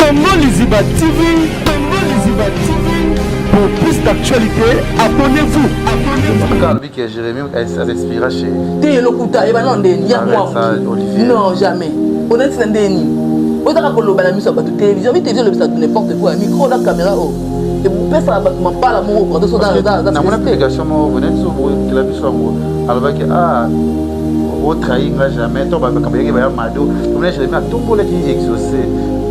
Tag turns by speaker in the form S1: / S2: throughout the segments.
S1: Tongo Liziba TV, Tongo Liziba TV. Pour plus d'actualité, abonnez-vous.
S2: Quand lui que Jérémy ça s'inspira chez
S3: T'es le couta et ben non des non jamais. On est dans des nids. On a quand le balami sur la télévision, mais télévision le ça n'importe quoi, micro la caméra oh. Et vous pouvez ça m'en parle mon quand sont dans
S2: mon application moi vous êtes sur la vision alors que au trahir jamais toi ba kamera ba mado on est Jérémy tout pour les exaucer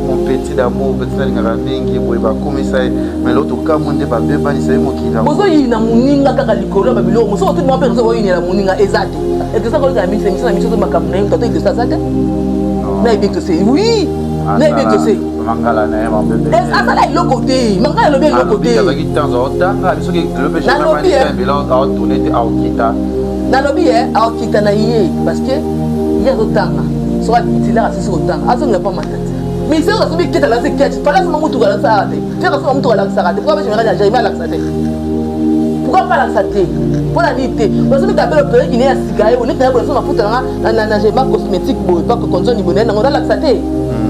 S2: mon petit d'amour petit na ngamingi boy ba komisa mais l'autre cas monde ba beba ni sai mokila
S3: bozo yina muninga kaka likolo ba bilo mo so tout mon père zo yina muninga ezate et que ça ko ga mi c'est mi so makamna yo tato de ça zate na bien que c'est oui na bien que c'est
S2: mangala na ma bébé
S3: ça là le côté mangala le bien le côté
S2: avec temps otanga biso ki le péché na mani ta bilan a tourner te aokita
S3: na lobi aokita na yé parce que hier otanga soit titulaire à ce otanga azo ne pas matati. Mais c'est ça qui est là, c'est qu'il fallait que mon tour à la sarade. C'est que mon tour à la sarade. Pourquoi je me regarde Jérémy à la sarade? Pourquoi pas la sarade? Pour la vérité, parce que tu as le père qui est à cigarette, on est dans la foutre dans Jérémy cosmétique, pas que consomme bonnet, on a la sarade.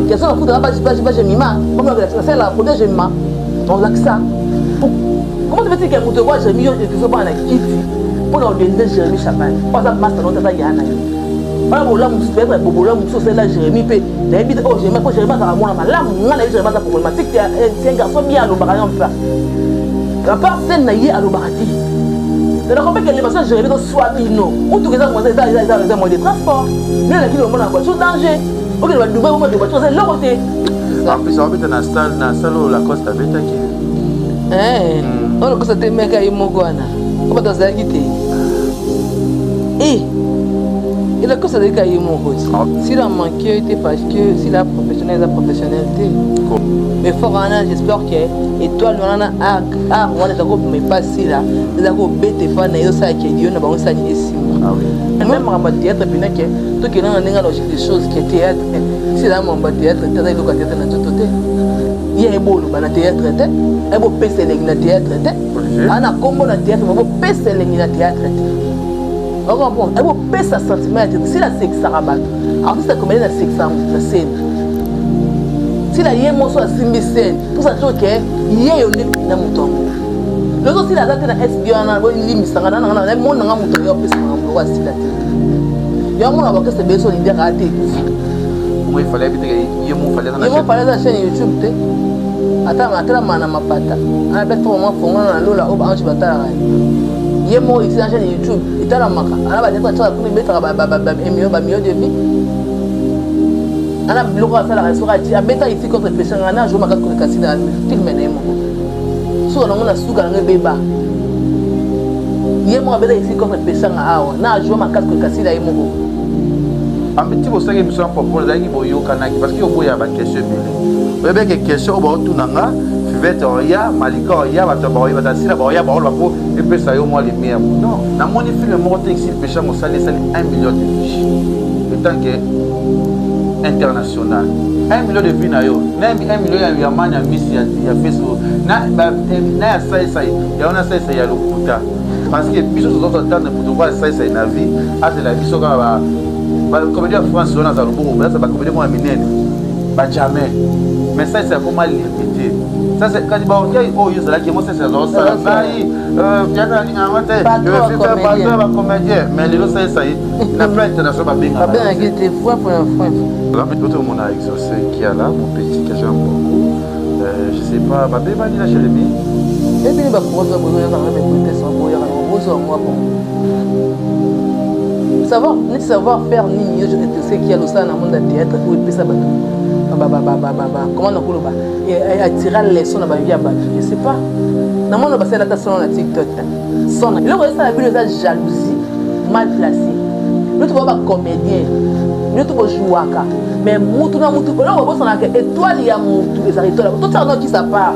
S3: Qu'est-ce qu'on a foutre là-bas, Jérémy? Comme c'est la première Jérémy. On l'a que ça. Comment tu veux dire que mon tour à Jérémy, tu fais pas un kit pour l'organiser Jérémy Champagne? Pas ça, master, on t'a dit à voilà voilà mon super très beau là mon c'est là Jérémy pe d'habitude oh Jérémy quand Jérémy ça moi là mon là Jérémy ça problématique c'est un garçon bien à l'obarati en fait la personne naïe à l'obarati de la compagnie que les personnes Jérémy dans soit non ou tout ça moi ça moi de transport mais là qui le monde en voiture danger OK le Dubaï au moins de voiture c'est l'autre côté
S2: en plus on met dans salle la Costa Beta qui
S3: on le Costa Meka imogwana comment dans ça qui et le coup ça dit qu'il y a mon rôle. Si la manqué était parce que si la professionnalité. Mais fort j'espère que étoile on a on est d'accord mais pas si là. Les agos bête fan et ça qui dit on a bon ça ni ici. Ah oui. Même en théâtre bien que tout qui dans la logique des choses qui théâtre. Si là mon théâtre tu as le théâtre dans tout côté. Il y a un beau le théâtre un beau PC le théâtre. Ana combo le théâtre, un beau PC le théâtre. Alors bon, elle vous pèse sa sentiment, si la sexe rabat, alors si ça commande la sexe la scène. Si la yé mon soit simbi scène, tout ça chose que yé on est dans mon temps. Le autre si la date na SBO na bo limi sanga na na mon na muto yo pèse na mo wasi la télé. Yo mon avocat c'est besoin d'idée raté.
S2: Moi il fallait que yé mon fallait
S3: dans la chaîne YouTube té. Attends mana mapata. Ana beto mo fonga na lola o ba anji batala. Il y a mon ici dans la chaîne YouTube, il est à la marque. Alors, il y a des gens qui mettent un million de vie. Alors, le roi, ça la restaurant, il y a des gens ici contre le péché. Il y a des gens qui ont cassé dans le film. Si on a un sous-gang, il y a des gens ici contre le péché. Il y a des gens qui ont cassé dans le film.
S2: En petit, vous savez que nous sommes proposés à Iboyo Kanaki parce qu'il y a des questions. Vous avez des questions, vous avez Oya, Malika, Oya, Bataboya, Batasila, Boya, Baola, et puis ça y est au moins les meilleurs. Non, dans mon effet, le mot ici, le péché, on s'allait 1 million de fiches. Le temps que international. 1 million de vues, 1 million de Yaman, il y a Miss, il y a Facebook. Il y a ça, il y a ça, il y a le Kuta. Parce que puis sur d'autres temps, pour voir ça, c'est la vie. Ah, c'est la vie, ça va. Comme dire France, on a ça, le bon, ça va comme dire moi, pas jamais. Mais ça, c'est comment limité. Ça, c'est quand il va dire, oh, il y a qui moi, c'est ça, il y a un comédien, mais les autres, ça y est, il n'a pas international, bien.
S3: Pas bien, il était fois pour un fois.
S2: Tout le monde a exaucé qui est là, mon petit, que j'aime beaucoup. Je sais pas, ma bébé, il a Jérémy.
S3: Et puis, il va pouvoir faire savoir faire ni mieux, je sais qu'il y a le sang dans le monde de théâtre, où il peut savoir. Comment on peut attirer les sons dans la vie, je sais pas. Dans mon bassin là, son la TikTok. Son. Le reste la vie de jalousie mal placée. Nous tu vois comédien, nous tu vois joueur. Mais mutu na mutu, là on voit son que étoile il y a mutu les étoiles. Tout ça non qui ça part.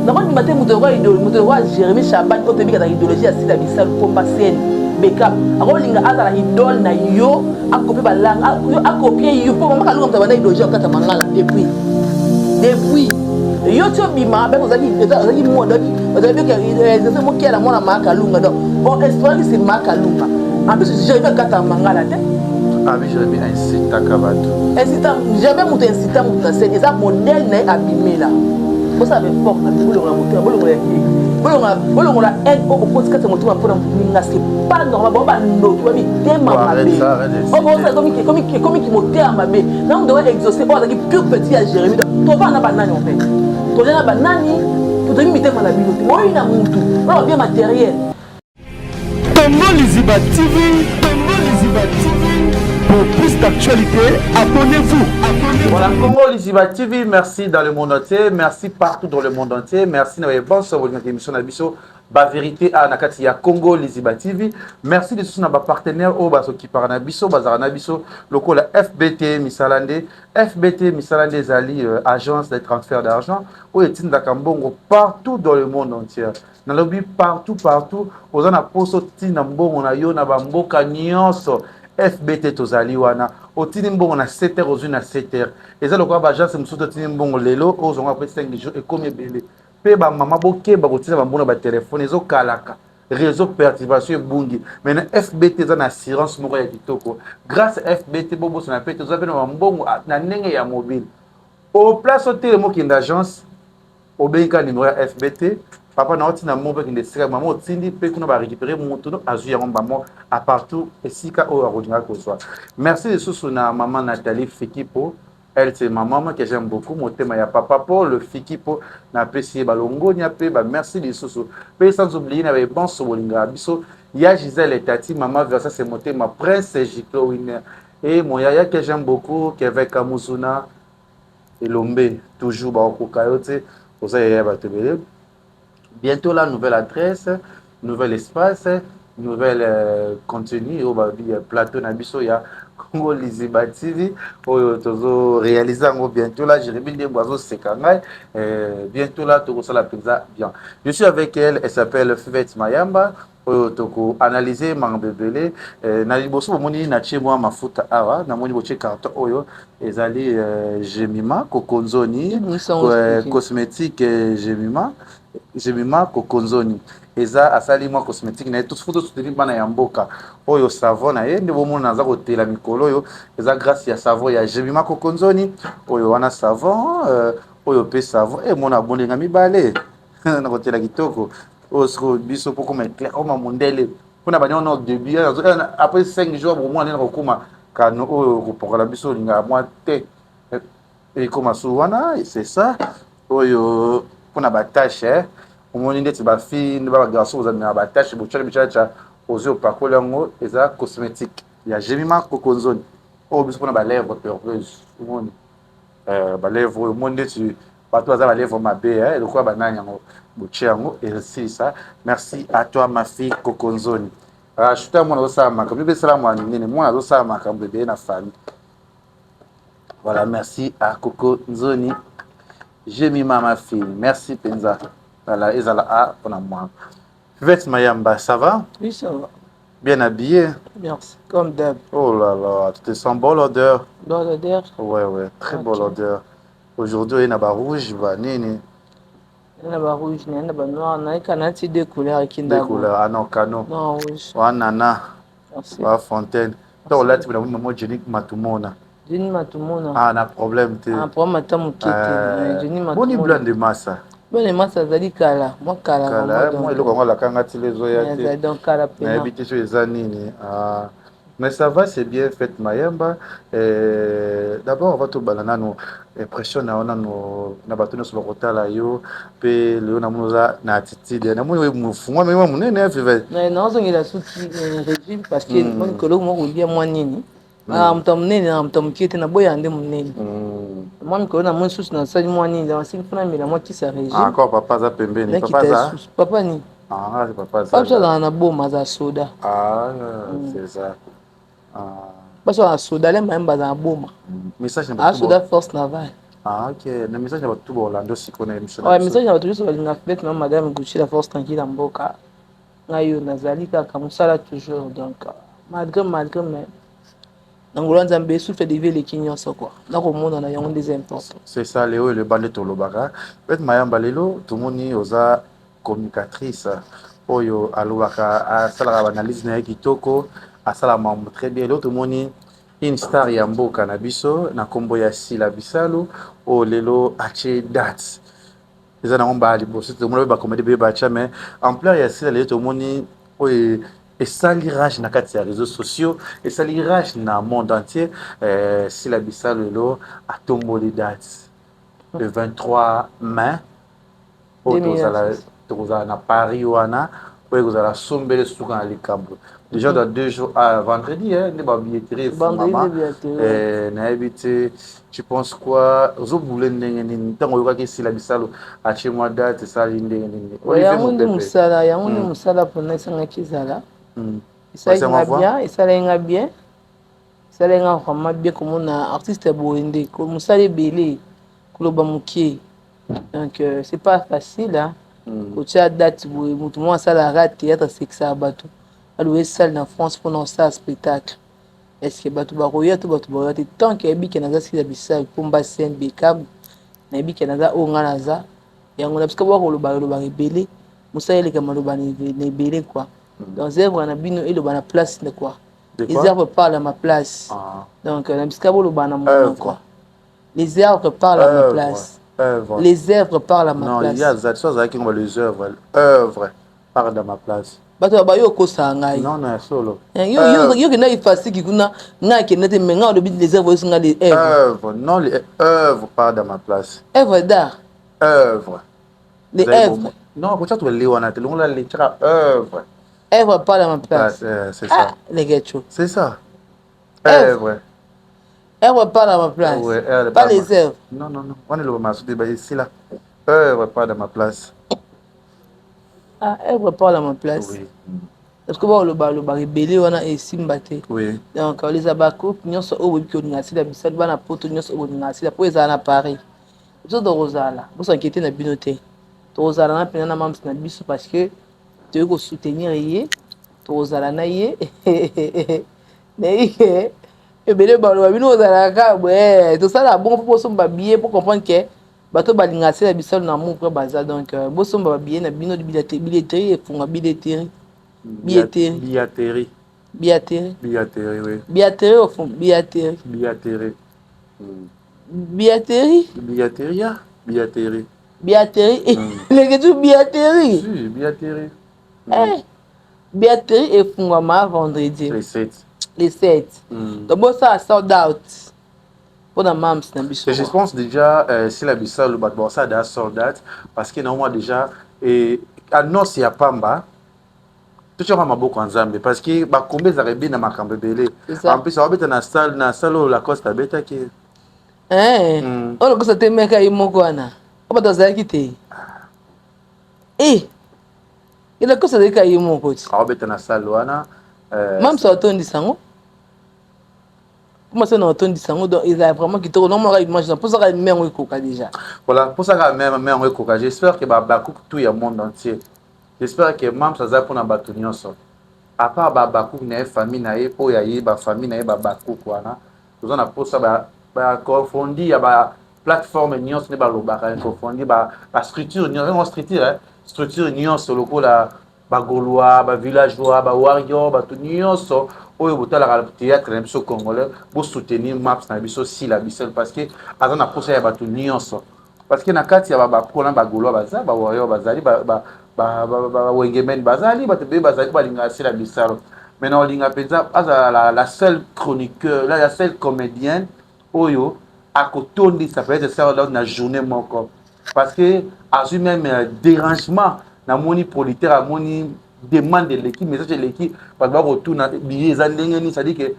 S3: Dans mon matin mutu roi Jérémy Champagne au début de l'idéologie à Sida Bissal pour passer backup. Alors linga azala idole na yo a copier balanga a copier yo pour mama kalunga mtabana idéologie okata mangala depuis yo to bima ba ozaki modo ozabi que c'est moi qui a la mona makalunga donc on espère que c'est makalunga en plus Jérémy kata mangala te
S2: Abi Jérémie incite à Kabato.
S3: Incita, jamais mon incita mon scène, ça modèle n'est abîmé là. Vous savez fort, bolongo la aide au podcast moto pour na c'est pas normal bon ba no tu mi tema mabe oh bon ça comme qui moteur mabe là on doit exaucer oh avec pure petit à Jérémie to va na banani en fait to na banani to doit mi tema la bino moi ina muntu on bien matériel
S1: Congo Liziba TV, pour plus d'actualité, abonnez-vous.
S2: Voilà, Congo Liziba TV, merci dans le monde entier, merci partout dans le monde entier, merci d'avoir bonsoir votre émission Nabiso, ba vérité à Nakati ya Congo Liziba TV, merci de tous nos partenaires au baso qui parlent Nabiso, bazar Nabiso, local FBT Misalande, FBT Misalande Zali, agence de transfert d'argent, ou est Ndakambongo partout dans le monde entier. Dans le but partout, aux en a poso tinambo, on a yo na bamboka nyonso. FBT tozali wana otini mbongo na 7h aux une à 7h eza lokwa ba agence musuto tini mbongo lelo ozonga pe 5 jours et comme ebele pe ba mama boke ba kotina ba mbona ba téléphone ezo kalaka réseau perturbation bungi mais na FBT za na assurance moko ya kitoko grâce à FBT bobo na pe toza pe na mbongo na ndenge ya mobile au place hôtel mo ki d'agence au benka numéro ya FBT papa na otina mombe ki ndesika mama otindi pe kuna ba récupérer moto azu ya ngomba mo à partout esika o arodinga ko soit merci de sous na maman Nathalie Fikipo elle c'est ma maman que j'aime beaucoup mon thème ya papa pour le Fikipo na pesi balongo nya pe ba merci de sous pe sans oublier na bon sobolinga biso ya Gisèle et Tati maman versa c'est mon thème prince Giclo Winner et mon yaya que j'aime beaucoup qui avec Kamuzuna et Lombe toujours ba ko kayote pour ça ya ba tebele. Bientôt la nouvelle adresse, nouvel espace, nouvel contenu au plateau Nabiso ya Congo Liziba TV tozo réaliser bientôt là Jérémie Ndeboazo Sekangai bientôt là tout ça la pizza bien. Je suis avec elle s'appelle Fivette Mayamba toko analyser mangabebele na liboso moni na chemwa mafuta awa na moni boche carton oyo ezali Jemima Kokonzoni cosmétique Jemima Kokonzoni eza asali mwa cosmétique na tout photo soutenir bana ya mboka oyo savon na ye ndebo mona naza kotela mikolo oyo eza grâce ya savon ya Jemima Kokonzoni oyo wana savon oyo pe savon mona bonenga mibale na kotela kitoko oyo biso poko ma clair o ma mondele pona banya no début après 5 jours au moins na kokuma kano oyo kopokola biso linga moi te et comme wana c'est ça oyo pona ba tâche omoni ndeti ba fille ba garçon vous avez ba tâche bochana bichacha ozo pakola ngo eza cosmétique ya Jemima Kokonzoni o biso pona ba lèvres peureuse omoni ba lèvres monde tu bato za ba lèvres mabe le quoi bananya ngo bochiango et c'est ça merci à toi ma fille Kokonzoni chuta mwana osa makambo be sala mwana nene mwana osa makambo be na famille voilà merci à Kokonzoni Jemima ma fille merci Penza voilà ezala a pour moi Fivette Mayamba ça va
S3: oui ça va
S2: bien habillé
S3: merci comme d'hab
S2: oh là là tu te sens bonne odeur ouais très bonne odeur aujourd'hui il y a ba rouge ba nene
S3: il y a ba rouge il y a ba noir na ikanati deux couleurs kinda
S2: deux couleurs ah non cano
S3: non rouge
S2: wanana
S3: merci
S2: wa fontaine donc là tu peux moi Jenny Matumona ah na problème te
S3: ah problème atamuke te Jenny Matumona
S2: boni blanc de massa
S3: bone massa zali kala moi
S2: moi le kongo la kanga ti les oya te
S3: donc kala pe
S2: na habité sur les années ah mais ça va c'est bien fait Mayamba d'abord on va tout banana no impression na ona no na batono sur le kotala yo pe le na munoza na attitude na mo mufungwa mais moi munene Fivette
S3: na ozongela suti régime parce que moi kolo mo kulia moi nini mtu mnene na mtu mkiete na boya ande mnene moi mikolo na moi susi na sali moi nini na sili funa mila moi kisa régime
S2: encore papa za pembeni
S3: papa ni
S2: ah c'est papa za
S3: papa na boma za soda
S2: ah c'est ça
S3: parce que soda le même baza boma
S2: message
S3: na soda force navale
S2: ah ok na message na tout Orlando sikona émission
S3: ouais message na tout sur la fête même madame Gucci la force tranquille mboka ngayo nazali kaka musala toujours donc malgré mais Nangolo Nzambe souffle de vie les kinyonso quoi. Na ko mona na yango des importants.
S2: C'est ça Léo le bandit tolobaka. Peut Mayamba lelo tout moni oza communicatrice oyo alobaka a sala analyse na kitoko a sala mambo très bien l'autre moni une star ya mboka na biso na kombo ya Sila Bisalu o lelo ache date eza na ngomba liboso to mona ba comédie be ba cha mais ampleur ya Sila lelo to moni o esali rage na kati ya réseaux sociaux esali rage na monde entier Sila Bisalu lelo atomboli date le 23 mai o tozala na Paris wana o tozala sombele suka na likambo. Déjà dans 2 jours, vendredi, hein, les billetteries, maman. Tu penses quoi? Vous voulez tant que si la bisalo à chez moi date ça l'indé.
S3: Il y a un musala, il y a un musala pour nous sans kizala. Ça y va bien, et ça y va bien. Ça y va vraiment bien comme on a artiste boindé, comme musala belé, kuloba mukie. Donc c'est pas facile hein. Quand tu as date, tout le monde ça la rate théâtre c'est que ça bateau. Alors salle en France pour lancer un spectacle. Est-ce que bateau baroya tout bateau baroya tant que bi kenaza si la bisa pour bassin bekam na bi kenaza o nganaza et on a parce que voir le baro ba rebelle musa ele kama lo ba ne belé quoi. Dans œuvre na bino et le ba na place de quoi. Les œuvres parlent à ma place. Donc na parce que le ba na mon quoi. Les œuvres parlent à ma place. Les œuvres parlent à ma place.
S2: Non, il y a des choses qui ont les œuvres parlent à ma place.
S3: Bato ba yo ko sangai
S2: non non solo
S3: yo que na ifasiki kuna na ke nete menga de les œuvres sont les
S2: œuvres non les œuvres pas dans ma place
S3: œuvre d'art
S2: œuvres
S3: les œuvres
S2: non pour ça tu les wana te longa les tira œuvres
S3: pas dans ma place
S2: c'est ça
S3: les ghetto
S2: c'est ça œuvres
S3: pas dans ma place pas les œuvres
S2: non on est le marché de ici là œuvres pas dans ma place.
S3: Œuvre pas à ma place. Oui. Parce que le bar rebelle on a simbate.
S2: Oui.
S3: Donc les abako nous sommes au web que nous avons dit ça bana poto nous sommes au ngasi la poeza na Paris. Tout de Rosala. Vous s'inquiétez na binoté. Rosala na pena na mam na biso parce que tu veux soutenir yé. Rosala na yé. Mais et bele balo bino Rosala ka ouais. Tout ça là bon pour son billet pour comprendre que bato balingasi la bisalo na mon pour bazar donc bosomba billet na bino billetterie et fonga billetterie
S2: oui
S3: billetterie au fond billetterie les que billetterie
S2: si billetterie
S3: billetterie et fonga ma vendredi les 7 donc bon ça sold out.
S2: Je pense déjà si la Bissau le ça da soldat parce que normalement déjà et annonce ya pamba tout ça ma beaucoup ensemble parce que ba combien ça rebine na makambe belé en plus ça va être na salle la Costa beta qui
S3: on ko sa te meka imoko ana ba to za kite il a ko sa de ka imoko
S2: ça va être na salle wana
S3: même ça tondi sango. Comment ça n'a entendu ça? Donc il a vraiment quitté. Non, moi, imagine pour ça qu'il y a un coca déjà.
S2: Voilà, pour ça qu'il y a un coca. J'espère que Babakou tout le monde entier. J'espère que même ça va pour na batunion ça. À part Babakou na famille na pour y ba famille na Babakou quoi na. Nous on a pour ça ba confondu ya ba plateforme nion ne ba lo ba confondu ba structure nion structure nion sur le coup la ba gaulois ba villageois ba warrior ba tout nion so. Oyo botala théâtre na biso congolais pour soutenir maps na biso si la bisel parce que azana posa ya bato nyonso parce que na kati ya ba ko na ba golo baza ba warrior bazali ba wengemen bazali ba tebe bazali ba linga si la bisalo maintenant linga penza azala la seule chroniqueur la seule comédienne oyo akotondi ça peut être ça dans la journée moko parce que azu même dérangement na moni politaire a moni demande de l'équipe message de l'équipe parce que retourne billet ça dit que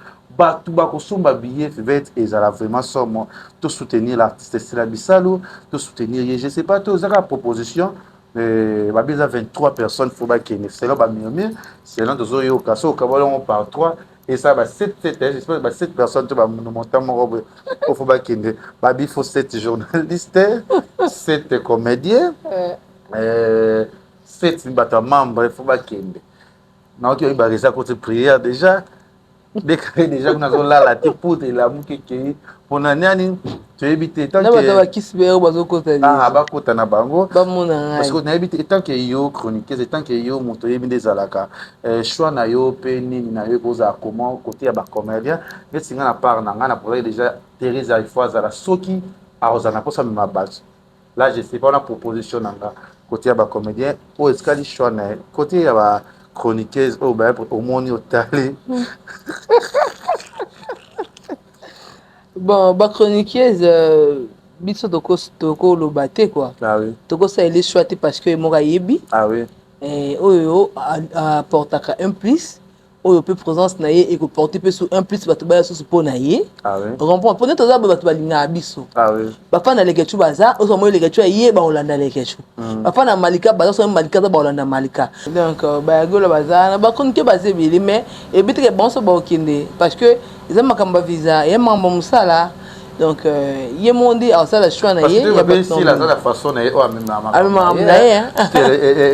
S2: tout ba ko somba billet fait ezala vraiment somme tout soutenir l'artiste Sila Bisalu tout soutenir je sais pas tout ça proposition ba bisa 23 personnes faut ba kene c'est là ba mieux c'est là deux yo kaso ka on par 3 et ça va 7 j'espère ba 7 personnes tout ba monter mon robe faut ba kene ba bi faut 7 journalistes 7 comédiens 7 membres, il faut pas qu'il y ait. Non, tu as déjà côté prière déjà. Dès que déjà nous avons là la tête pour la mouke qui pour nani tu éviter tant
S3: que na ba kisbe bazo kota
S2: ba kota na bango
S3: ba mona
S2: parce que na éviter tant que yo chroniqueuse tant que yo moto yebi ndezalaka choix na yo pe nini na yo koza comment côté ya ba comédien mais singa na part na nga na projet déjà Thérèse il faut azala soki arozana pour ça ma base là je sais pas la proposition na nga côté ya ba comédien o escali choix na côté ya ba chroniqueuse au ba au moni au talé
S3: bon ba chroniqueuse biso toko lobate quoi
S2: ah oui
S3: toko ça il est choisi parce que moka yebi
S2: ah oui
S3: oyo apportaka un plus oyo pe présence na ye eko porter pe sur un plus bato baya susu po na ye
S2: ah oui
S3: comprend po neto za bato balinga biso
S2: ah oui
S3: bafana lekechu baza oso mo lekechu ye ba olanda lekechu bafana malika baza so malika za ba olanda malika donc ba golo baza na ba konke baze bili mais et bitre bon so ba okinde parce que ils makamba visa et mambo musala donc ye monde a ça la choix na ye
S2: ya ba si la façon na o même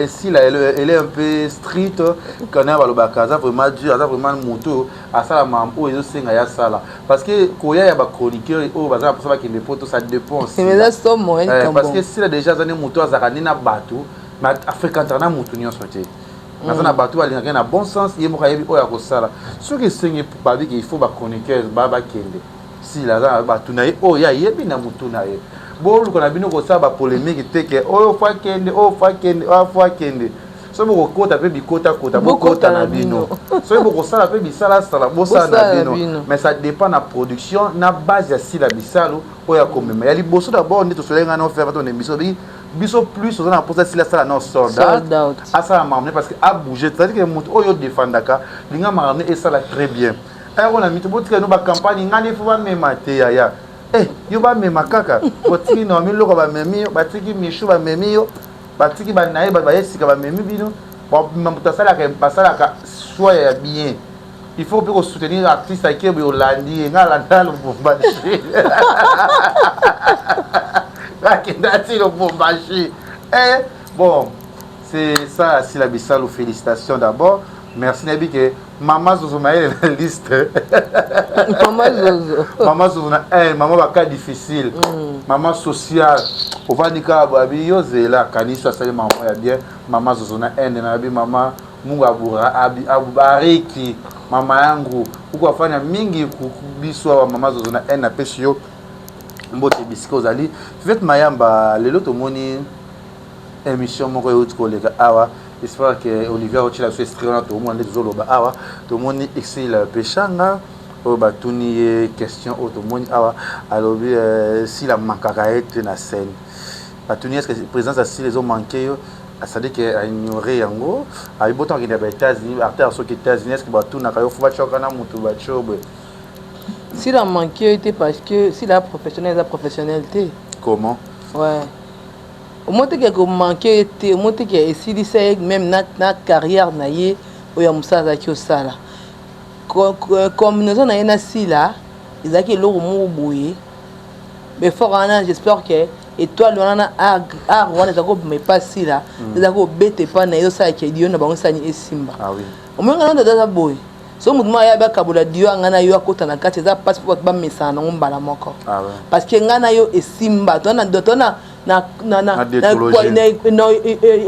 S2: si là elle est un peu stricte quand elle va le bakaza vraiment dur ça vraiment moto à ça la mam o ezo senga ya sala parce que koya ya ba chroniqueur o baza pour ça que les potes ça dépend aussi
S3: mais là c'est moi
S2: parce que si là déjà zane moto azakani na bateau mais africain na moto nyonso te na bateau alingaka na bon sens ye mo kayebi o ya ko sala ce que sengi ba dit qu'il faut ba chroniqueur ba kende si la bato na ye oyo ya yebi na mutu na ye boluka na bino kosala bapolémique te ke oyo fwa kende oyo fwa kende oyo fwa kende soki bokokota mpe bikotakota bokota na bino soki bokosala mpe bisalasala bosala na bino mais ça dépend na production na base ya sila bisalo oyo ya komema ya liboso d'abord nde tosolenga na ofere bato na biso biso plus oza na mposa sila sala na soldat asala mamne parce que abouge c'est-à-dire que moto oyo defandaka linga mamne esala très bien on a mis tout le monde campagne ngani faut pas même ya yo ba même kaka botiki no mi loko ba memi batiki mishu ba memi yo batiki ba nae ba yesika ba memi bino ba mutasala ka pasala ka soit ya bien il faut que soutenir l'artiste qui est Hollandi ngala ndalo bombashi la kendati le bombashi bon c'est ça si la bisalo félicitations d'abord merci Nabi que Maman Zozo m'a la liste. Maman Zozo na maman ba cas difficile. Maman sociale. On va dire que yo zela kanisa sale maman ya bien. Maman Zozo na na bi maman munga bura abubariki mama yangu. Uko afanya mingi kubiso wa maman Zozo na na pesio. Mbote bisiko zali. Fait mayamba lelo to moni émission moko yo tkoleka awa. J'espère que Olivier Rochila soit extrait tout le monde les zolo ba awa tout le monde ici le pechanga o batuni question au tout le monde awa alors si la manquera être na scène batuni est-ce que présence assis les ont manqué ça dit que a ignoré yango a botan qui des États-Unis artère sur les États-Unis est-ce que batuna kayo faut bachoka na mutu bachobe
S3: si la manqué était parce que si la professionnalité
S2: comment
S3: ouais au moins que manqué était au moins que ici c'est même na carrière na ye oya musala ki osala comme nous on a na sila ezaki lo mo boye mais forana j'espère que étoile on a art wana zako mais pas sila zako bete pa na yo sa ki dio na bango sani esimba
S2: ah oui
S3: au moins on a da boye so mutuma ya ba kabola dio ngana yo akota na kati za passeport ba mesa na ngombala moko
S2: ah oui
S3: parce que ngana yo esimba tona na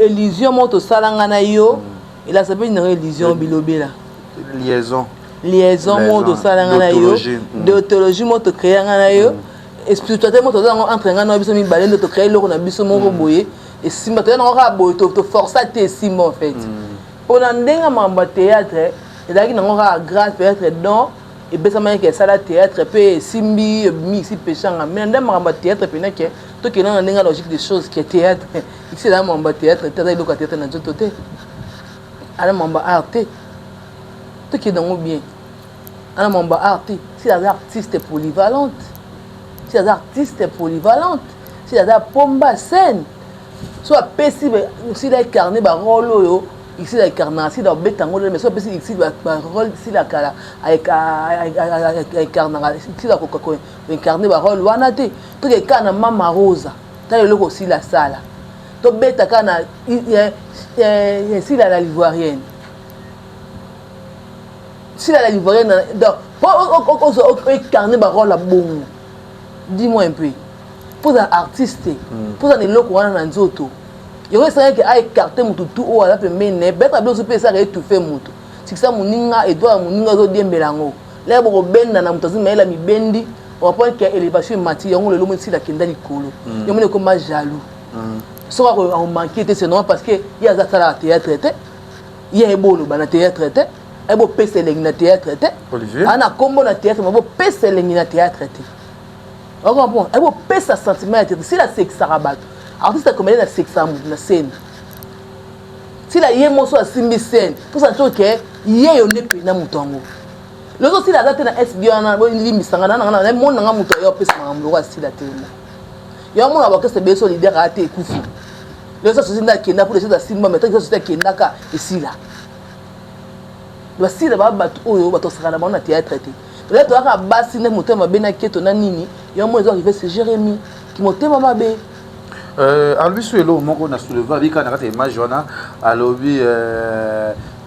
S3: illusion moto salanga na yo il a s'appelle une illusion bilobela liaison moto salanga na yo d'autologie moto créer na yo spiritualité moto za entre ngana biso mi balendo to créer loko na biso moko boye et simba to na ka boye to forcer te simba en fait on a ndenga mamba théâtre et là qui na ka grâce peut-être donc et besama que ça la théâtre peut simbi mixi pechanga mais ndema mamba théâtre pe na que tout qui est dans la logique des choses qui est théâtre ici là mon théâtre théâtre le théâtre na tout côté alors mon art tout qui est dans bien alors mon art si la artiste polyvalente si la artiste polyvalente si la pomba scène soit possible si la carnet ba rôle ici la carnation dans betango mais soit possible ici ba rôle si la kala avec carnation si la coco incarner ba rôle wana te tout que kana mama rosa ta le aussi la sala to beta kana si la livoirienne si la livoirienne donc pour incarner ba rôle la bon dis-moi un peu pour un artiste pour un eloko wana na nzoto yo essayé que a écarter mutu tout o ala pembene beta bien super ça étouffer mutu c'est ça moninga Edouard moninga zo diembelango là boko benda na mutazi maela mibendi on point que élévation mati yango le lomo si la kenda likolo yo mone comme jaloux so on manquer c'est normal parce que il y a ça la théâtre il y a ebolo bana théâtre ebo pese lengi na théâtre
S2: Olivier
S3: ana kombo na théâtre mais bo pese lengi na théâtre on comprend ebo pese sentiment si la sexe rabat artiste comme la sexe na scène si la yemo so asimbi scène pour ça que yeyo ne pe na mutongo le so si la date na SBO na bo limisanga na mon nga muto yo pese na mlo kwa si la télé yo mon ba que c'est beso leader a été kufi le so si na kenda pour les choses asimba mais tant que so kenda ka ici là basi ba batu oyo bato saka na bana théâtre là to aka basi ne motema bena keto na nini yo mo zo arrivé c'est Jérémy qui motema mabe
S2: à lui sur le moko na soulever avec kana kata image wana à lobby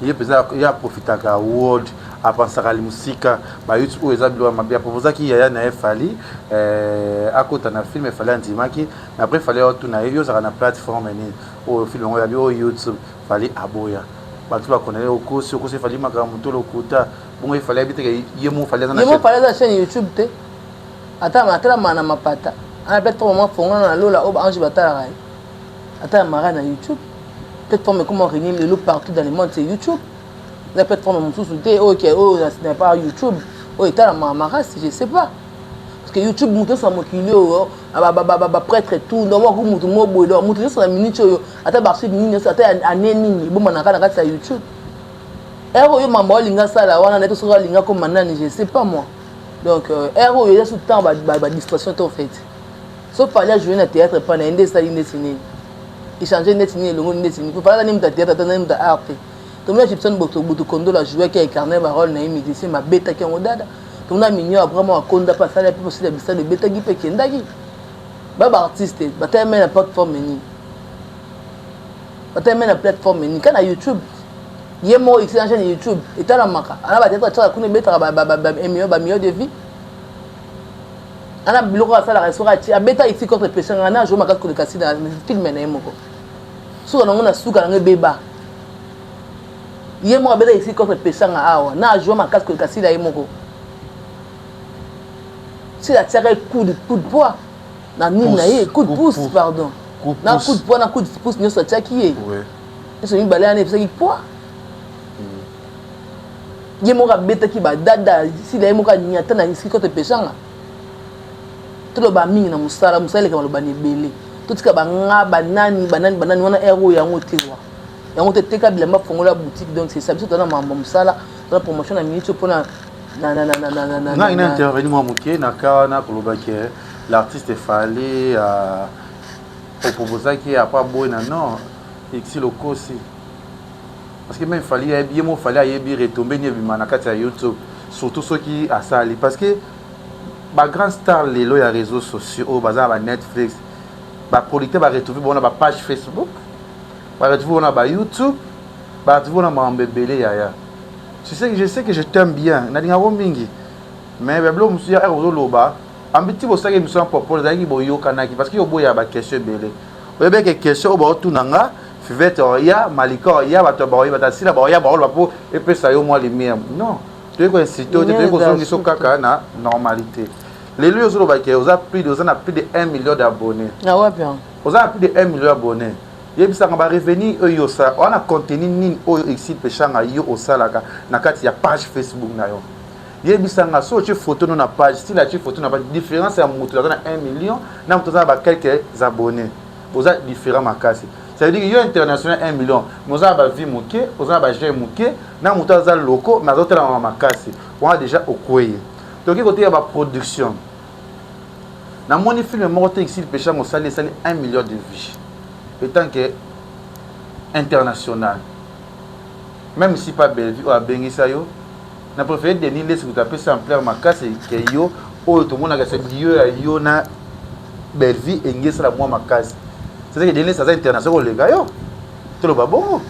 S2: il pesa ya profitaka world a pensaka la musique ba YouTube oyo ezabilo mabia proposa ki yaya na fali akota na film fali antimaki mais après fallait tout na yo za na plateforme ni o film oyo abi o YouTube fali aboya batu ba connaît au course fali makambo to lokuta bon il fallait habiter yemo fallait
S3: na chaîne YouTube te ata matala mana mapata ana plateforme fonga na lola oba ange batala ata mara na YouTube plateforme comment réunir le loup partout dans le monde c'est YouTube la plateforme mususu te OK oh ce n'est pas YouTube oh eta la mara je sais pas parce que YouTube muto sa mokilio ba prêtre tout non mo muto mo bodo muto so na minute yo ata barchi nini so ata aneni bo manaka na kata YouTube ero yo mamba linga sala wana neto so linga comme manani je sais pas moi donc ero yo sous temps ba distraction to fait so fallait jouer na théâtre pas na inde ça indesini échanger netini le monde netini pour parler na théâtre na na art to mona Gibson Boto Kondo la jouer qui incarner ma rôle na musicien ma beta qui ngodada to mona minyo vraiment akonda pas ça la plus possible bisa de beta qui pe kendaki ba artiste ba tellement na plateforme ni ba tellement na plateforme ni kana YouTube yemo exchange na YouTube etala maka ana ba théâtre ça kuna beta ba mieux de vie ana biloko asala restaurant abeta ici contre pression ana jo makasi ko kasi na film na yemoko suka na ngona suka na beba yemo abeta ici contre pression awa na jo makasi ko kasi na yemoko si la tirer coup de poids na nini na ye coup de pouce pardon na coup de poids na coup de pouce nyo so tiaki ye ouais eso ni balana ne fsaki poids yemo abeta ki ba dada si la yemoko nyata na ici contre pression tout ba mingi na musala ke maloba ni belé tout ka banga banani wana ero yango tiwa yango teka bilamba fongola boutique donc c'est ça biso tona mamba musala tona promotion na minute pour na
S2: ina intervenir moi moké na kana koloba ke l'artiste fallait proposer qui a pas bon non ici le kosi parce que même fallait bien mo fallait yebi retomber ni bimana kati ya YouTube surtout ceux qui a sali parce que ba grand star lelo ya réseaux sociaux baza ba Netflix ba producteur ba retrouver bona ba page Facebook ba retrouver bona ba YouTube ba retrouver bona mambebele ya je sais que je t'aime bien na dinga mingi mais beblo musuya ezo loba ambiti bo sake mission propose daki bo yokanaki parce que yo boya ba question belé oyebe ke question bo tunanga Fivete ya Malika ya bato ba oyeba tasila ba ya ba lo po epesa yo moi lumière non tu es quoi institut tu es quoi so kaka na normalité. Les lieux où on a plus de 1 million d'abonnés.
S3: Ah ouais bien.
S2: On a plus de 1 million d'abonnés. Il y a un revenu on a contenu ni ici pechanga yo osalaka na kati ya page Facebook na yo. Il y a un so tu photo na page si la photo na pas différence à moto na 1 million na moto za ba quelques abonnés. On a différents makasi. Ça veut dire que yo international 1 million. Nous avons vie moké, nous avons j'ai moké na moto za locaux mais autres na makasi. On a déjà okoye. Donc côté ya ba production na moni film morte ici le péché mo sali 1 million de vues étant que international même si pas belle vie ou a bengisa yo na préféré Denis laisse vous taper ça en plein makasi que yo o to mona ka se dio ya yo na belle vie engesa la moi makasi c'est que Denis ça international les gars yo to lo babongo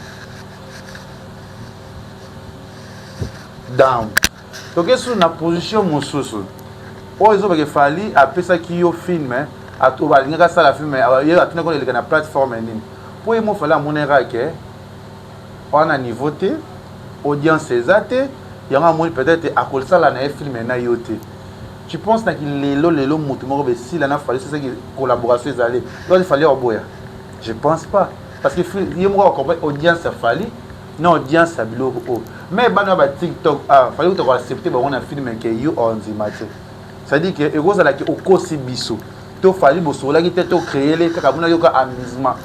S2: down. Donc, sur la position mosusu, oyo ezobake fali apesaki yo filme balingaka asala filme ye atuna kona eleka na plateforme nini po ye mo fali amonera ke wana niveau te audience eza te yango amoni peut-être akosala na ye filme na yo te tu penses naki lelo motu moko besila na fali sosaki collaboration ezali donc fali oboya je pense pas parce que ye moko akomprendre audience fali na audience ya biloko oyo mais bana ba TikTok fali utako accepter bango na filme ke yo ondima te c'est-à-dire que ekozalaki okosi biso to fali bosolaki te to créer le kaka mona yoka amusement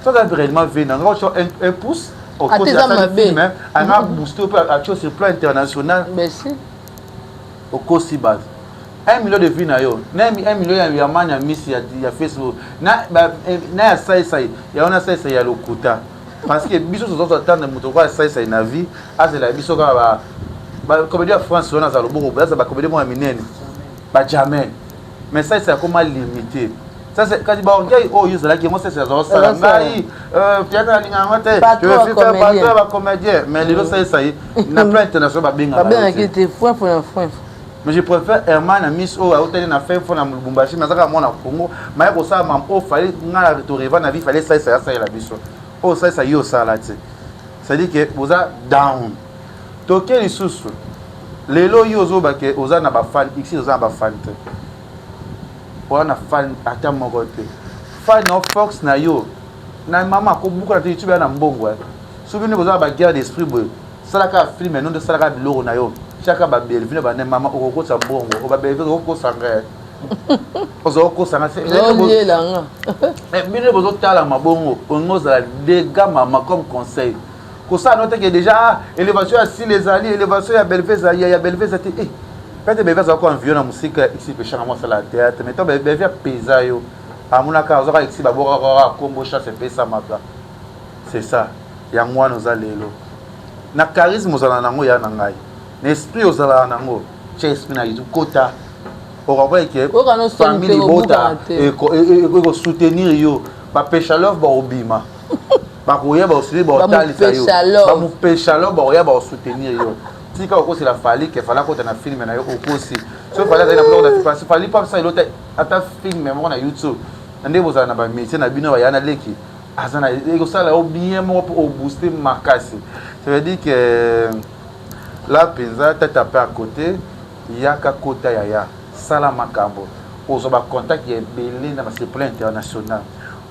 S2: ça va vraiment venir encore un pouce au côté de la film on a boosté sur le plan international
S3: merci
S2: au kosi base 1 million de vues na yo na 1 million ya manya miss ya Facebook na ya sai ya ona sai ya lokuta parce que biso zo attendre moto kwa sai na vie azela biso ka ba comédie France on a za loboko ba za ba comédie mo minene ba jamais mais ça c'est comment limité ça c'est quand ba ngai o yuza la ki mo ça c'est za sala ngai théâtre alinga ngote je veux faire pas comédien mais le ça na plan international ba benga
S3: ba qui était foi
S2: mais je préfère Herman à Miss O à hôtel na fait na Lubumbashi mais ça comme na Congo mais ko ça mam o fallait nga to reva na vie fallait ça la biso o ça yo ça là tu ça dit que vous a down to quel isusu lelo yo zo ba ke oza na ba fan ici oza ba fan te on a fan ata moko te fan no Fox na yo na mama ko buku na YouTube na mbongo souvenez vous a ba guerre d'esprit boy ça ka film non de ça ka biloko na yo chaka ba belvine ba ne mama okoko sa mbongo o ba belvine okoko sanga ozoko sanga c'est mais bino bozo tala mabongo ongoza dégâts mama comme conseil ko ça note que déjà élévation si les alliés élévation ya belveze ya belveze te peut-être belveze ko envier na musique ici pe changa moi ça la théâtre mais to belveze pesa yo amuna ka ozoka ici ba boka kombo chasse pesa maka c'est ça ya moi nous alelo na charisme ozala nango ya na ngai l'esprit aux ala nango chesprit na yitu kota on va que famille bota et ko soutenir yo ba pesha love ba obima ba koya ba soutenir ba talisa yo ba mu pesha love ba koya ba soutenir yo tika ko c'est la fali que fala ko na film na yo okosi so fala na ko na parce fali pas ça l'autre ata film même na YouTube ndé bozala na ba métier na bino ba yana leki azana ego sala o bien mo pour booster makasi ça veut dire que la penza tête à peu à côté yaka kota yaya sala makambo ozo ba contact ya belé na le plan international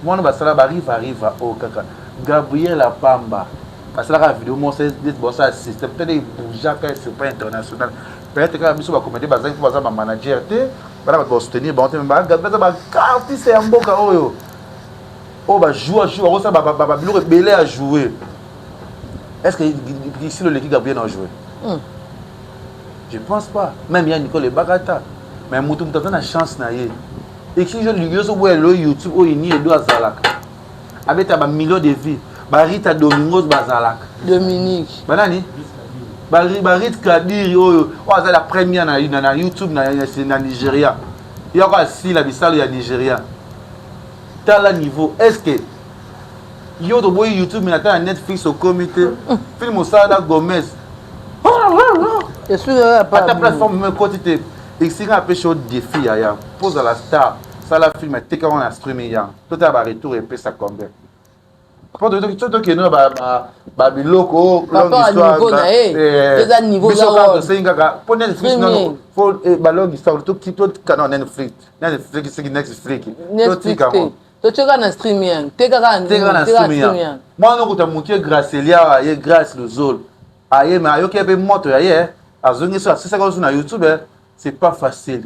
S2: moi no ba sala ba arrive au kaka Gabriel Apamba parce que la vidéo moi c'est des bossa système peut-être bouger ka sur plan international peut-être que biso ba comédie ba zangi ba manager te ba ba soutenir ba te ba Gabriel ba artiste ya mboka oyo o ba jouer o ça ba biloko belé à jouer est-ce que ici le l'équipe Gabriel a joué? Je pense pas. Même il y a Nicole Bagata. Mais Moutou a une chance. Et si je lui dis YouTube, il y a deux Zalak. Avec un million de vies. Barita Domingos Bazalak.
S3: Dominique.
S2: Banani? Barit Kadir, c'est la première na YouTube na Nigeria. Il y a aussi la Bissau ya Nigeria. Tel niveau. Est-ce que il y a d'autres YouTube mais na Netflix au comité. Film Osada Gomez.
S3: Je suis là
S2: pas ta plateforme me côté ici un peu chaud défi ya pose à la star ça la film est quand on a streaming ya tout à retour et puis ça combien pour de tout que nous ba biloko longue histoire des niveau là c'est nga pour Netflix non faut ba longue histoire tout qui tout canon Netflix c'est Netflix
S3: to cheka na streaming teka na streaming
S2: moi non ko mukie Gracelia ye grâce le zol aye mais ayo kebe moto ya ye azongi ça c'est ça qu'on sur YouTube c'est pas facile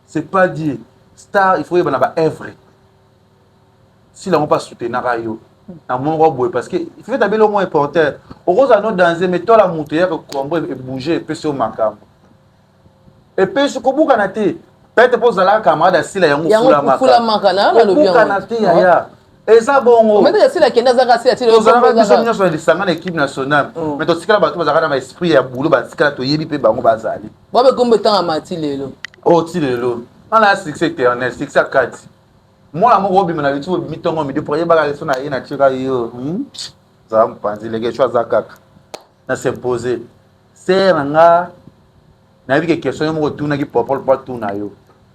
S2: c'est pas dire star il faut y avoir ba œuvre si là on pas soutenir yo na mon robot parce que il faut taper le moins important au rose à notre danser mais toi la moto ya ko combo et bouger et puis sur makambo et puis ce ko buka na te peut-être pour la camarade si là yango fula makana
S3: na
S2: lobi ya et ça bon
S3: mais c'est la kenda zaka si atilo
S2: nous sommes les sangana équipe nationale mais to sikala bato bazaka na esprit ya boulot ba sikala to yebi pe bango bazali
S3: bobe compétent à mati lelo
S2: oh ti lelo on a succès éternel succès 4 moi la mo bima na YouTube mitongo mi de pour yeba la na ina tshika yo za mpanzi leke choix zakaka na s'imposer c'est nga na yebi ke question mo tuna ki popol pas tuna yo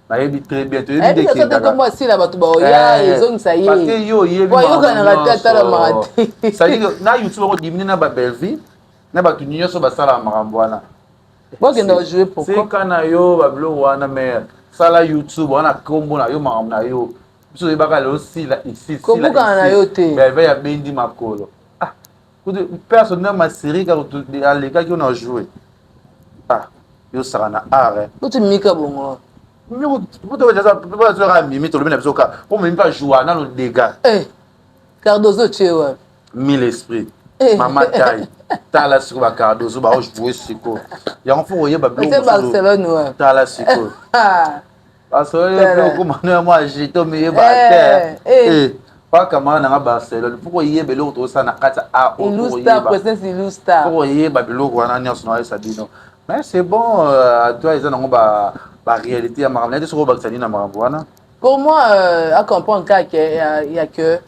S2: na yebi très bien to
S3: et
S2: yebi
S3: puis ça te comme si la bato ba ya ils ont ça y est
S2: parce que yo yebi
S3: yo kana ratata la mate
S2: ça dit na YouTube ko dimine na ba belvi na ba tu nyonso ba sala makambo wana
S3: moi que na jouer pourquoi
S2: c'est kana yo ba blo wana mais sala YouTube wana kombo na yo makambo na yo biso yebaka le aussi la ici
S3: kombo kana na yo te
S2: mais va ya bendi makolo ah personnellement ma série quand les gars qui ont joué ah yo sara na art
S3: tu mika bongo
S2: yo poto déjà pas ça mimi to le bien biso ka pour même pas jouer dans le dégâts
S3: Cardozo chewa
S2: mille esprits mama taille tala sur ba Cardozo ba jouer siko ya on faut yeba blo
S3: c'est Barcelone ouais
S2: tala siko parce que comment moi j'ai tombé ba terre pas comment na Barcelone pourquoi yeba lo to ça na kata a o
S3: illustra presence illustra
S2: pourquoi yeba blo wana nyos na ça dit non mais c'est bon toi ils ont ba réalité à maramna sur ba tsani na maramwana
S3: pour moi à comprendre qu'il y a que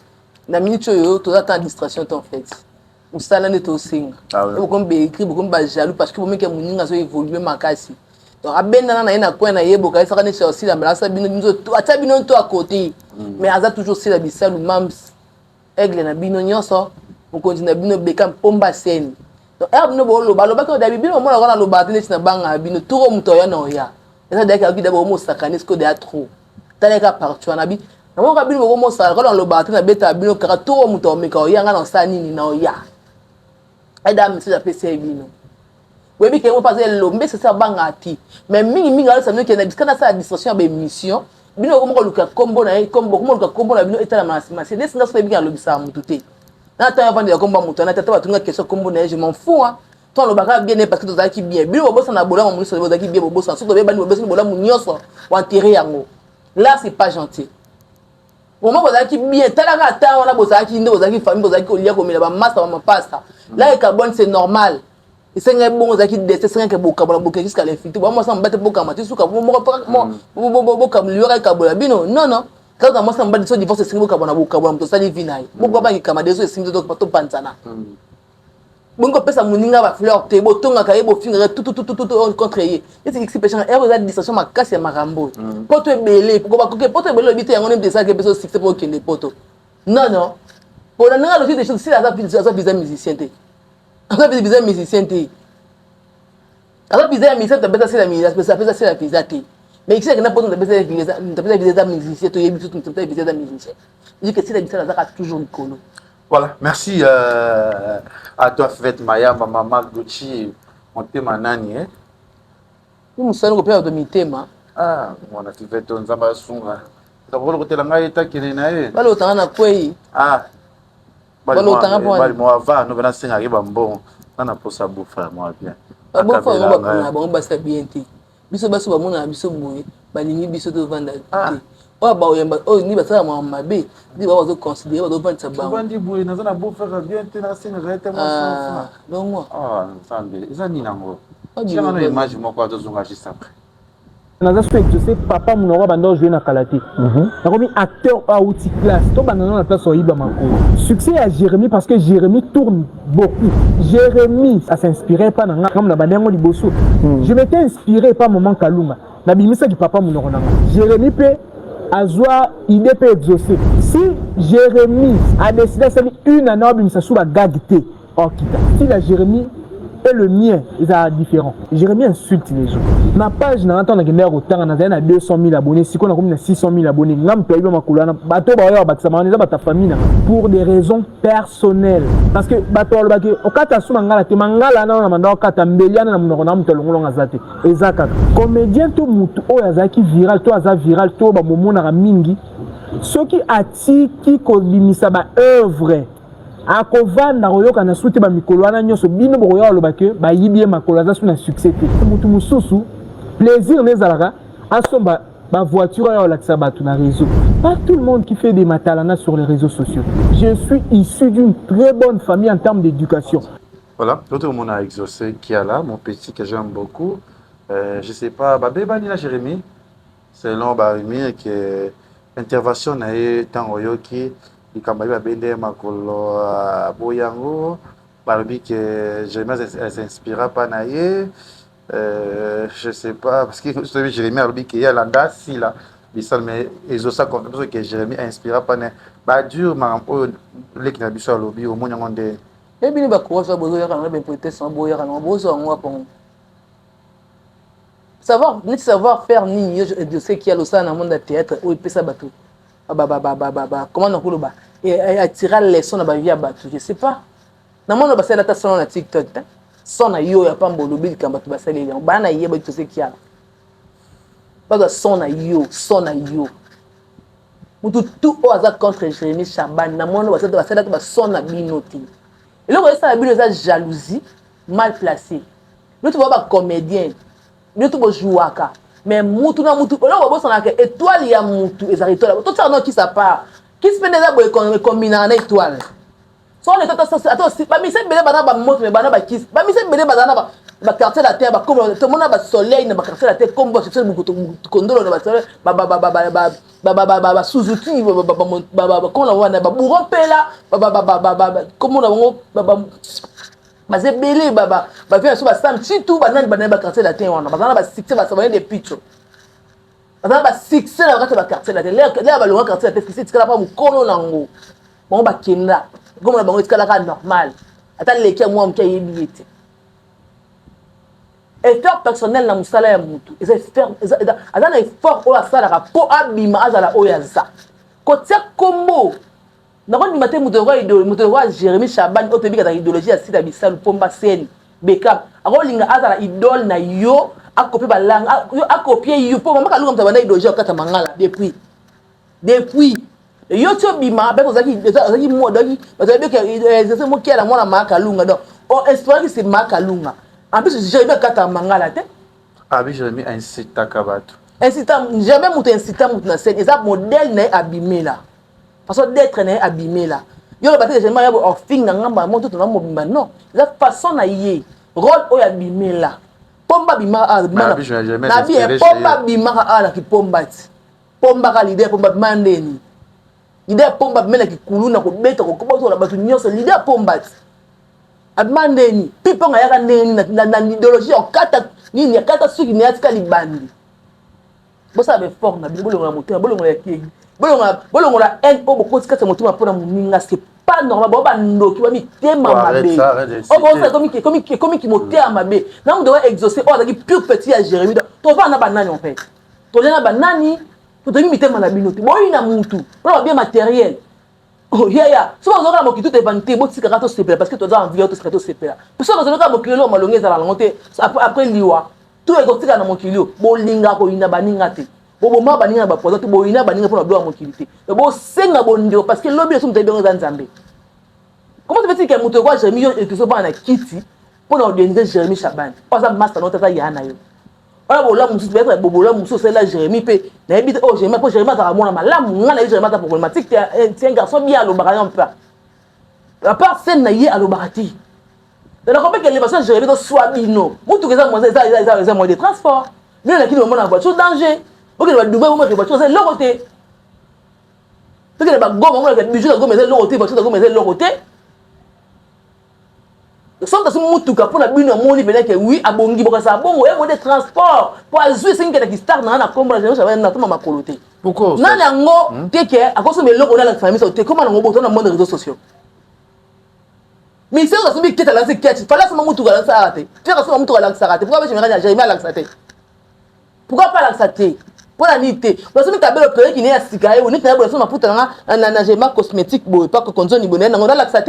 S3: na minute yo to attend distraction en fait ou ça là n'est aussi beaucoup comme écrit beaucoup ba jaloux parce que vous que muninga so évoluer makasi donc abenda na ina kwa na yebo ka ça ne c'est aussi la menace bino to ata bino to à côté mais aza toujours c'est la bisalu mams aigle na bino nyonso on continue bino beka pomba scène donc herbe no bolo balo ba ko da bino mo na lo batine na banga bino turo muto ya na oya ça dès que d'abord mo sakane ce que de trop taleka partout na bi na mo ka bino mo sa ko lo batine na beta bino ka turo muto me ka oya nga na sa nini na oya aida monsieur la PC bino oui bi ke mo passer lo mbe c'est ça banga ti mais mingi ala sa no ke na biskana sa distraction ba émission bino ko mo luka combo na combo ko mo luka combo na bino etala masima c'est des singa so bi ka lo bisa mutu te na ta vendre ya combo mutu na ta ba tunga question combo na je m'en fous hein toi le baga bien parce que tu as qui bien bino bossa na bola mo so boza qui bien bossa so to be bani bossa bola mo nyoso wa enterrer yango là c'est pas gentil au moment boza qui bien tala ka ta wana boza qui ndo boza qui famille boza qui olia ko mila ba massa ba pasta là le carbone c'est normal et c'est un bon boza qui déteste c'est un que boka bola boka jusqu'à l'infinité moi ça me batte boka ma tu suka mo boka mo liora ka bola bino non quand moi ça me batte so divorce c'est boka bola mo sali vinai boka ba ki kama deso c'est to to panzana bongo pesa muninga ba fleur te botonga ka yebo finga tout contre yé et c'est expression erreur de distraction ma casse ya marambo poto ebele pourquoi ba poto ebele bité yango nem de ça que beso succès pour kende poto non pour la nga logique des choses si la visa musicien te la visa musicien te la visa musicien te beta c'est la musique ça fait ça c'est la visa te mais ici que na poto te beta visa musicien to yebi tout te beta visa musicien dit que si la visa ça toujours icône.
S2: Voilà, merci à toi, Fête Maya, maman Gucci, on t'aime à Nani.
S3: Nous sommes au père de Mitema.
S2: Ah, on a fait ton Zabasunga. Tu as voulu que tu aies été qui est né.
S3: Balotana na kwei.
S2: Ah,
S3: balotana
S2: bon. Moi, va, nous venons de arriver bon. On a pour ça bouffer, moi bien.
S3: Bon, faut on va bon, basta bien ti. Biso baso ba mona biso boye, balingi biso to vanda. Oh ba oyamba oh ni basala ma mabe di ba wazo considérer wazo vendre sa banque
S2: vandi boye na zana beau faire bien te na singa rete mo
S3: ah donc moi
S2: sambe ezani nango tiens na image moko to zonga juste après
S1: naza so exaucé papa monoro bando jouer na kalaté nakomi acteur a outil classe to banana na place oyiba makolo succès à Jérémy parce que Jérémy tourne beaucoup Jérémy ça s'inspirait pas na comme na bandengo liboso je m'étais inspiré par maman Kalunga na bimisa du papa monoro na Jérémy pe Azwa, il n'est pas exaucé. Si Jérémy a décidé de faire une année, il s'assoit à gagiter. Si la Jérémy et le mien, ils sont différents. Jérémy insulte les gens. Ma page n'a pas de autant, on a 200 000 abonnés. Si on a 600 000 abonnés, pour des raisons personnelles. Parce que comédien tout mutu oyazaki viral to aza viral to ba momona mingi ceux qui atiki ko bimisa ba œuvre akovanda koyoka na suti ba mikolo wana nyoso bino bokoya lobake ba yibie makolo aza suna succès te mutu mususu plaisir nezalaka asomba ba voiture ya olakisa batu na réseau pas tout le monde qui fait des matalana sur les réseaux sociaux je suis issu d'une très bonne famille en termes d'éducation.
S2: Voilà, l'autre monde a exaucé qui est là, mon petit que j'aime beaucoup. Je sais pas, Bébani Jérémy, selon Barimi, qui est intervention dans Tangoyoki, il a bende makolo boyango, Barbie que Jérémy s'inspira pas naïe, Je sais pas, parce que Jérémy a dit qu'il y a l'anda, si là, mais ils ont ça comme parce que Jérémy inspira pas, bah dur, mais l'équipe n'a pas sur le lobby, au moins on est.
S3: Et bien, bah quoi, ça besoin de bien prêter sans boire, on besoin de savoir faire ni je sais qu'il y a le sang dans le monde de théâtre où il peut ça bateau. Comment on peut et attirer les sons dans la vie à bateau, je sais pas. Dans le monde de la son na TikTok, son na yo ya pas mbolobi quand bateau basali on bana yé ba tu sais qu'il y a. Pas son na yo. Tout au hasard contre Jérémy Chaban, dans le monde de la son na binoti. Et là, ça a une jalousie mal placée. Nous, tu vois, pas comédien. Nous, tu vois, jouer. Mais moutou na moutou. Là, on va voir étoile, il y a moutou. Et ça étoile. Tout ça, non, qui ça part. Qui se fait déjà pour combiner en étoile. Soit on est attends, pas mis cette belle banana, moto, mais banana, qui. Pas mis cette belle banana, quartier la terre, comme tout le monde a soleil, n'a pas quartier la terre, comme je sais, beaucoup de condolo, n'a pas soleil, Suzuki, comment on voit, Bourron Pela, comment on voit, c'est belé, faire sur Sam, si tout, banana, quartier la terre, on a banana, succès, ça va des pitchs. Banana, succès, la quartier la terre, là, le quartier la terre, c'est que là, pas mon colon, bon, bah, Kenda. Comme on a dit, normal. Attends, les cas, moi, je suis billet. Effort personnel dans mon salaire, attends, effort pour la salle, pour abîmer la oyaza. Quand tu as combo, dans le matin, je Jérémy Chaban, au début de l'idéologie, à Sida Bissal, Pomba Sen, Bekam, à Rollinga, à la idole, na yo, à copier la langue, à copier yo, pour moi, quand on a l'idéologie, à Katamangala, depuis. Yo tio bima be kozaki modaki bazabe que c'est moi qui a la mona makalunga donc on espère que c'est makalunga en plus Jérémy kata mangala te
S2: Abi Jérémy incita kabato
S3: jamais muto incita muto na scène ça modèle n'est abîmé là façon d'être n'est abîmé là yo le baté Jérémy ya bo offing na ngamba monto to na mobimba non la façon na yé rôle o abîmé là pomba bima na bi pomba bima ala ki pombati pomba ka leader pomba mandeni l'idée pomba mena ki kuluna ko beta ko kobo la batu nyonso l'idée pomba abandeni pipo nga yaka ndeni na idéologie en kata ni ya kata suki ni atika libandi bosa be fort na bilolo na moteur bolongo ya kiegi bolongo la haine o boko tika se moteur pona muninga c'est pas normal bo ba ndoki wa mi tema mabe o bo sa comme qui moteur mabe na on doit exaucer o azaki pure petit à Jérémy to va na banani en fait to na banani tu te limiter à la binote. Bon, il y a mutu. On a bien matériel. Oh, souvent, on a un tout est vanté. Bon, si tu as sepela parce que tu as envie de te sepela. Parce que on a un kilo malongé à la montée. Après liwa. Tout est gosti dans mon kilo. Bon, linga ko ina baninga te. Bon, ma baninga ba poza. Bon, ina baninga pour la bloc mon kilité. Bon, senga bondio parce que l'objet sont bien dans Zambé. Comment tu veux dire que mutu quoi Jérémy et que ce pas na kiti pour organiser Jérémy Chaban. Pas ça master notre ça yana yo. Voilà, bola musu peut être bola musu c'est là Jérémy pe na habite oh Jérémy pour Jérémy ça mona malamu ngana Jérémy ta problématique c'est un garçon bien à l'obarayam pas à part scène na yé à l'obarati dans la compagnie que les personnes Jérémy do soit bino mutu que ça moi ça moi de transport mais là qui le mona voiture danger pour que le Dubaï moi que voiture c'est l'autre côté pour que le bago moi que bijou la go mais c'est l'autre côté voiture la go mais c'est l'autre côté sans que ce mutuka pour la bino moni venait que oui abongi boka ça bon ouais mode transport pour azui c'est une qui star na komba je savais na toma makoloté
S2: pourquoi
S3: na nango teke à cause mais loko na la famille ça comment nango boto na monde réseaux sociaux mais c'est ça c'est qui t'a lancé catch fallait ça mutuka la ça raté faire ça mutuka la ça raté pourquoi je me regarde Jérémy la ça pourquoi pas la ça pour la nité parce que tu as belle opéré qui n'est à sikaye ou n'est pas pour ça maputa na Jérémy cosmétique boy pas que konzo ni bonne nango la ça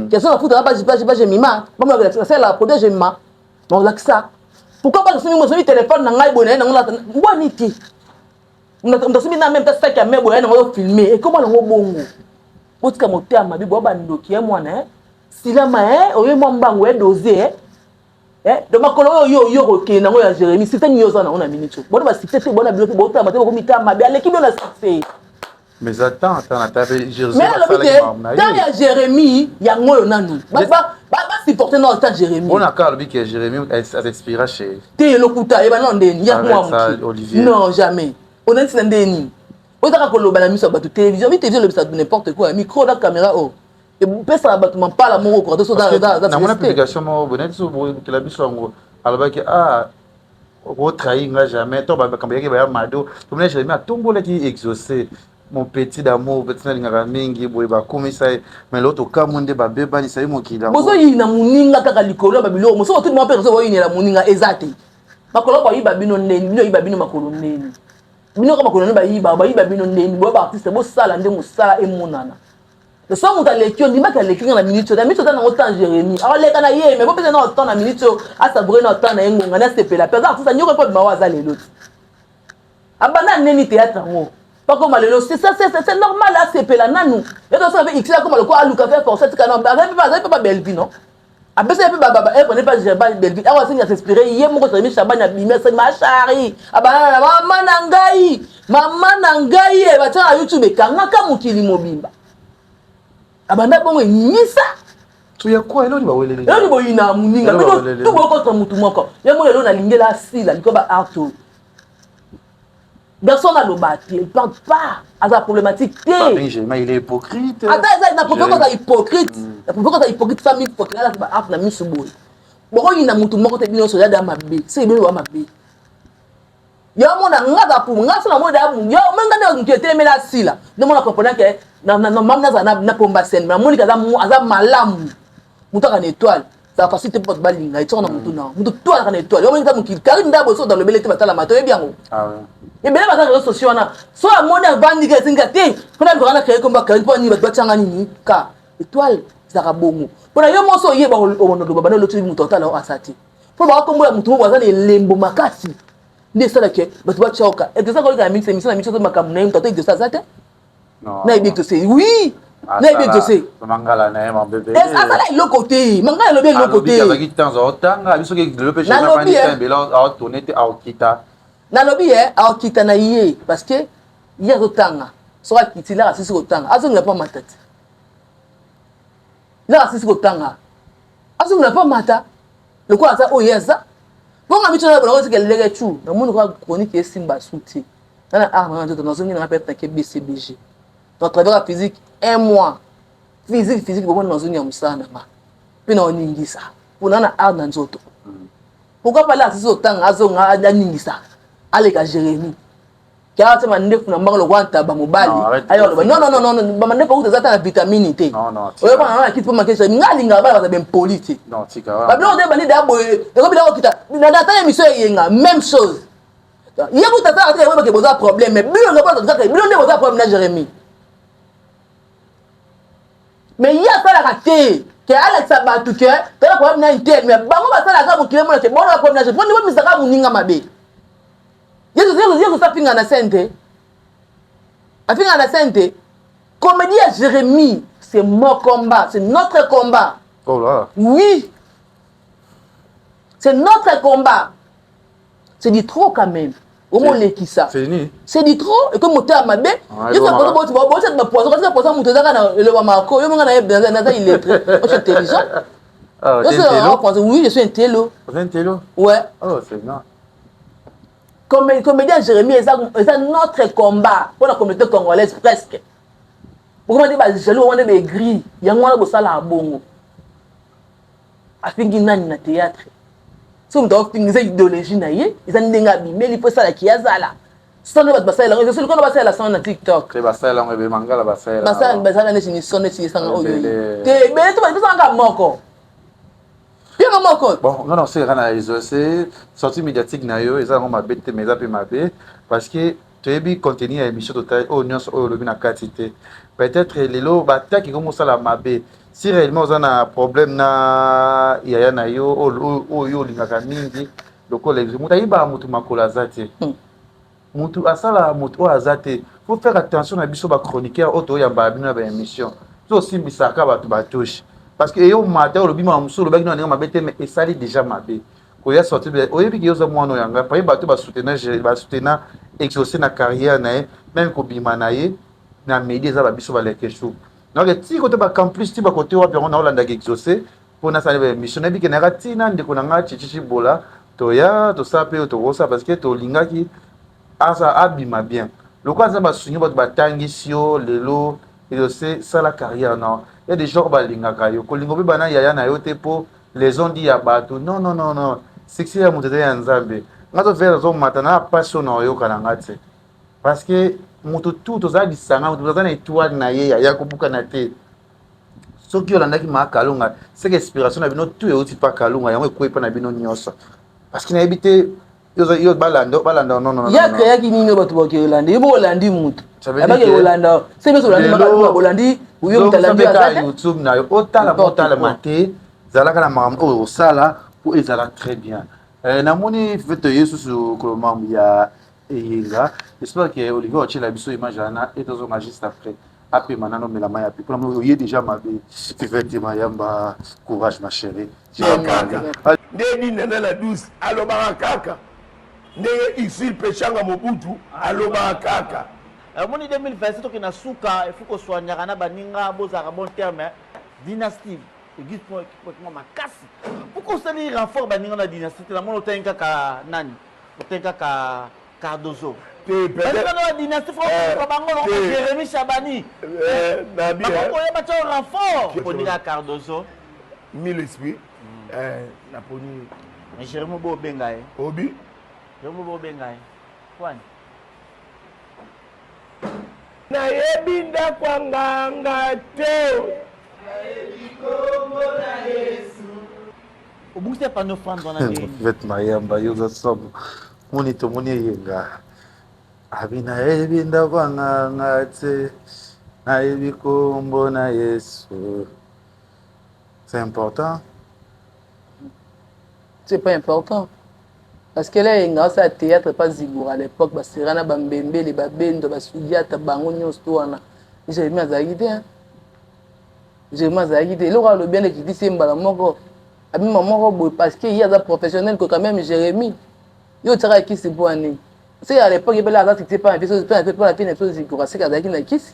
S3: question la foudre pas j'ai mima moi c'est la protéger mima donc là ça pourquoi pas que moi téléphone na ngai bonne na ngona boniti on a na même pas ça qui a même bonne on filmer et comment on bongo botika moteur mabi bo bandoki mwana sila ma oyo mo mbango e doser de makolo yo ko ke na ngo ya Jérémy c'est tani yo ça na on a minute bon ba c'est bon na bilote bo ta maté ko mita mabi aleki bien na succès.
S2: Mais attends, Jérémy.
S3: Mais il y a Jérémy, il y a moi nanu. Bah supporter dans le temps Jérémy.
S2: On a quand même que Jérémy s'inspire chez.
S3: T'es le couta et ben non il y a moi
S2: Olivier.
S3: Non jamais. On est dans des nids. On a quand la mise sur la télévision, mais télévision le ça n'importe quoi, micro la caméra oh. Et peut ça bâtiment pas la mon quoi dans
S2: dans mon application moi bonnet sur que la biso ngo alors que ah au trahir jamais toi ba kambayaki ba mado to mena Jérémie atombola ki exaucer mon petit d'amour petit na lingaka mingi boye ba komisa mais l'autre kamunde ba beba ni sai mokila
S3: bozo yina muninga kaka likolo ba biloko moso tout mo personne boyina la muninga ezate makolo ba yiba bino ndeni bino yiba bino makolo ndeni bino ka makolo ndeni ba yiba bino ndeni bo ba artiste bo sala nde musala emonana le soir muta lekio ndima ka lekinga na minute na autant Jérémie alors leka na ye mais bo pesa na autant na minute a savourer na autant na engonga na sepela pesa artiste nyoko po mawaza lelo abana neni théâtre ngo pas comme lelo c'est normal à sepela nanu et donc ça avec x comme le quoi aluka faire forcer kana pas belle vie non après ça baba prenez pas Jérémie belle vie alors c'est s'inspirer hier mon Jérémie Chabanya bimé c'est ma chérie abana mama nangai e ba tana YouTube kangaka mukili mobimba abanda bongo nyisa
S2: tu ya quoi elo ba welele
S3: elo bo ina muninga mais tout boko to mutu moko yemo lelo na lingela asila liko ba arto garçon a lobati il parle pas à sa problématique
S2: mais il est hypocrite
S3: attends na pourquoi ça hypocrite la pourquoi ça hypocrite famille hypocrite là ba art na misu boy boko ina mutu moko te bino so ya da mabe c'est bino wa mabe yo mona ngaka pour ngasa na moda mu yo menga ne mutu etelemela asila ne mona comprendre que na mamna za na pomba sen na moni kaza malamu mutu kana étoile ça facilite pour balinga et tona mutu na mutu toi kana étoile yo menga mutu Karim Dabo so dans le belete batala mato et bien
S2: ah ouais
S3: et bien les réseaux sociaux na so amoni bandi ke singa te kuna bikana créer comme Karim po ni batanga ni ka étoile za kabongo pona yo mo so yeba ono do babana lotu mutu tala o asati po ba kombo ya mutu mo bazana lembo makasi nde sala ke batu ba choka et ça ko ka mix émission na micho makamu na mtoto de ça zate
S2: non
S3: na ibek to say oui na ibek to say
S2: mangala na mon bébé
S3: est asala le côté mangala le bien le côté
S2: avec temps otanga biso ke le péché na bani tembela a tourner a okita
S3: na lobi a okita na yé parce que hier otanga so a kitila asisi otanga azonga pas matati là asisi otanga azonga pas mata le quoi ça oyeza bonga micho na bona ke lege chu na munu kwa chronique esimba souti na na na zongi na peta ke BCBG dans travers physique un mois physique bon dans zongi ya musana ma pina oningisa pona na art na nzoto pourquoi pas là c'est autant azonga aningisa aleka Jérémie car ça m'a ndef na mbangalo kwanta ba mobali ayo non ba mande pas uzata na vitamine T
S2: non
S3: oyo ba na kitu ma kesha ngalinga ba ba ben politi
S2: non tika
S3: ba blo de bani da boye de ko bila okita na data émission yenga même chose yebo tata ate yebo ke boza problème mais bilo ngaba tata bilo nde boza problème na Jérémie mais ya sala raté que Alex abatu que tala problème na intel mais bango ba sala ka mukile mona ke bon problème na Jérémie bo misaka muninga mabe yesu ça pinga na sente afinga na sente comédie à Jérémie c'est mon combat c'est notre combat
S2: oh là
S3: oui c'est notre combat c'est du trop quand même au moins les qui ça c'est du trop et comme moteur mabe il faut que bon c'est ma poisson parce que poisson moteur na le mako yo nga na il est très intelligent
S2: ah
S3: oui je suis intello ouais
S2: oh c'est non
S3: comédien Jérémie c'est notre combat pour la communauté congolaise presque pourquoi on dit jaloux on est des gris yango na bosala bongo afingi nani na théâtre so mto fingiza idéologie na ye izani ndenga bimeli po sala kiazala sonne bat basala ngo solo kono basala son na TikTok
S2: te basala ngo be mangala
S3: basala ne chini sonne chini sanga oyo te be to ba sanga moko bien moko
S2: bon non c'est kana iso c'est sortie médiatique na yo eza ngo mabete meza pe mabe parce que tebi contenu ya émission total o nyonso o lobi na quantité peut-être lelo bataki comme ça la mabe si réellement on a un problème na yaya na yo o yo lingaka mingi loko les muta iba mutu makola zate mutu asala mutu o azate faut faire attention na biso ba chroniqueur auto ya ba bino ba émission so simbisaka ba touche parce que yo matin le bima muso le baki na ma bete mais esali déjà mabe ko ya sorti oyebi ki yo za mwana yanga pa ba to ba soutenir exaucer na carrière na même ko bima na ye na média za ba biso ba leke chou donc ti côté ba campus ti ba côté wa on a olanda exaucer pour na sa mission na bi ke na ratina ndeko na nga chichi bola to ya to sa pe to rosa parce que to lingaki asa abima bien le quoi ça ba sunyo ba tangi sio lelo et c'est ça la carrière non il y a des gens qui ont linga kayo kolingo be bana yaya na yo te po les ont dit ya bato non succès ya moto ya nzambe nga tofela tozomata na passion na oyoka na nga te parce que moto tu tozala lisanga moto toza na étoile na ye ya kobuka na te soki olandaki maa kalunga seke inspiration na bino tu euti mpa kalunga yango ekwei mpa na bino nyonso parce que nayebi te yo balanda non
S3: yakeyaki nini bato bakeolanda yo bokolandi motu abaki kolanda se biso olandi makalunga bolandi yo motalandi
S2: azaka youtube na yo otalama te ezalaka na makambo oyo osala po ezala très bien namoni fete yesusu kolomambo ya eyenga j'espère que Olivier otiela biso image wana etozonga juste après apema nano mela mai api mpona oye déjà mabe fete mayamba courage ma chérie
S4: nde nini na douce alobaka kaka ndenge isil pechanga mobutu alobaka kaka
S5: moni 2027 toki na suka il faut ko soignaka na baninga bozaka bon terme dynastie église pour makasi pourquoi osali renfort baninga na dynastie te na moni otengi kaka nani otengi kaka Cardozo baninga na dynastie faut bango na Jérémie Chabani nabi bango ya bato renfort poni ka Cardozo
S4: mille esprit na poni
S5: mais Jérémie bo benga
S4: obi
S5: Jérémie bo benga kwani
S4: nayebi ndako nganga te
S5: obungisi pa no fans wana te
S2: vet mayamba yoza sobo moni to moni yenga abi nayebi ndako nganga te nayebi kombo na Yesu c'est important
S3: c'est pas important parce que là il y a un théâtre pas zigour à l'époque parce que rana bambembe les babendo basudiata bango nyonso wana j'ai mis à idée hein j'ai mis à idée le bien qui dit c'est mbala moko abi maman boy parce que il y a des professionnels que quand même Jérémie yo tsaka qui c'est pour année c'est à l'époque il y avait là c'était pas un peu pas la peine de zigour c'est qu'avec une kiss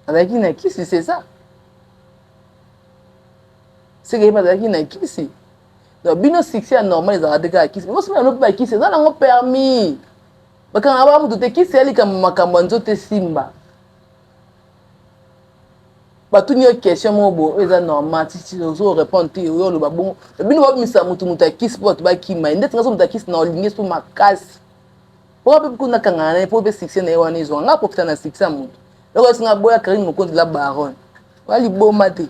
S3: avec une kiss c'est ça c'est qu'il pas avec une kiss donc bino succès normal ils arrêtent ka kiss moi c'est pas kiss ça n'a permis parce que aba mutu te kiss ali comme makambo nzote simba batu ni question mo bo eza normal si ozo répondre ti yo lo babon bino ba misa mutu kiss pot ba kima ndetse ngaso mutu kiss na olinge so makasi po ba kuna kangana po be succès na ewana izo nga profita na succès mutu loko singa boya Karim Mokonzi la baron wali boma te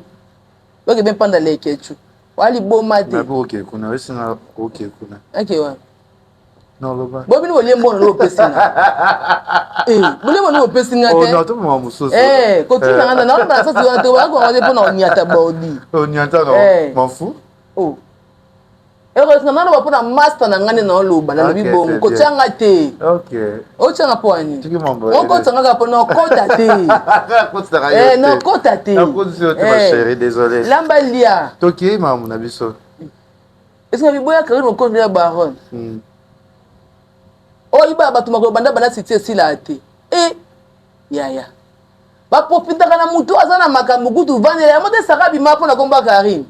S3: oke ben panda le kechu wali boma te
S2: ok kuna wesinga ok kuna
S3: okay wa
S2: non loba
S3: bo bino lembo no pesinga bolembo no pesinga te
S2: non to mo musoso
S3: ko tina ngana na ba sasa yo to ba ko ngade pona onyata bodi
S2: onyata no m'en fous
S3: ko singa na ba pona master na ngane na loba na lobi bongo ko tsanga te
S2: ok
S3: o tsanga poani
S2: tiki mambo
S3: ko tsanga ka pona kota te non kota te
S2: ma chérie désolé
S3: lamba lia
S2: toki mamu na biso
S3: est-ce que biboya Karim Mokonzi ya baron oyiba bato makolo banda bana cité sila te yaya baprofitaka na mutu aza na makambo kutu vandela yango te saka bima mpona komba Karim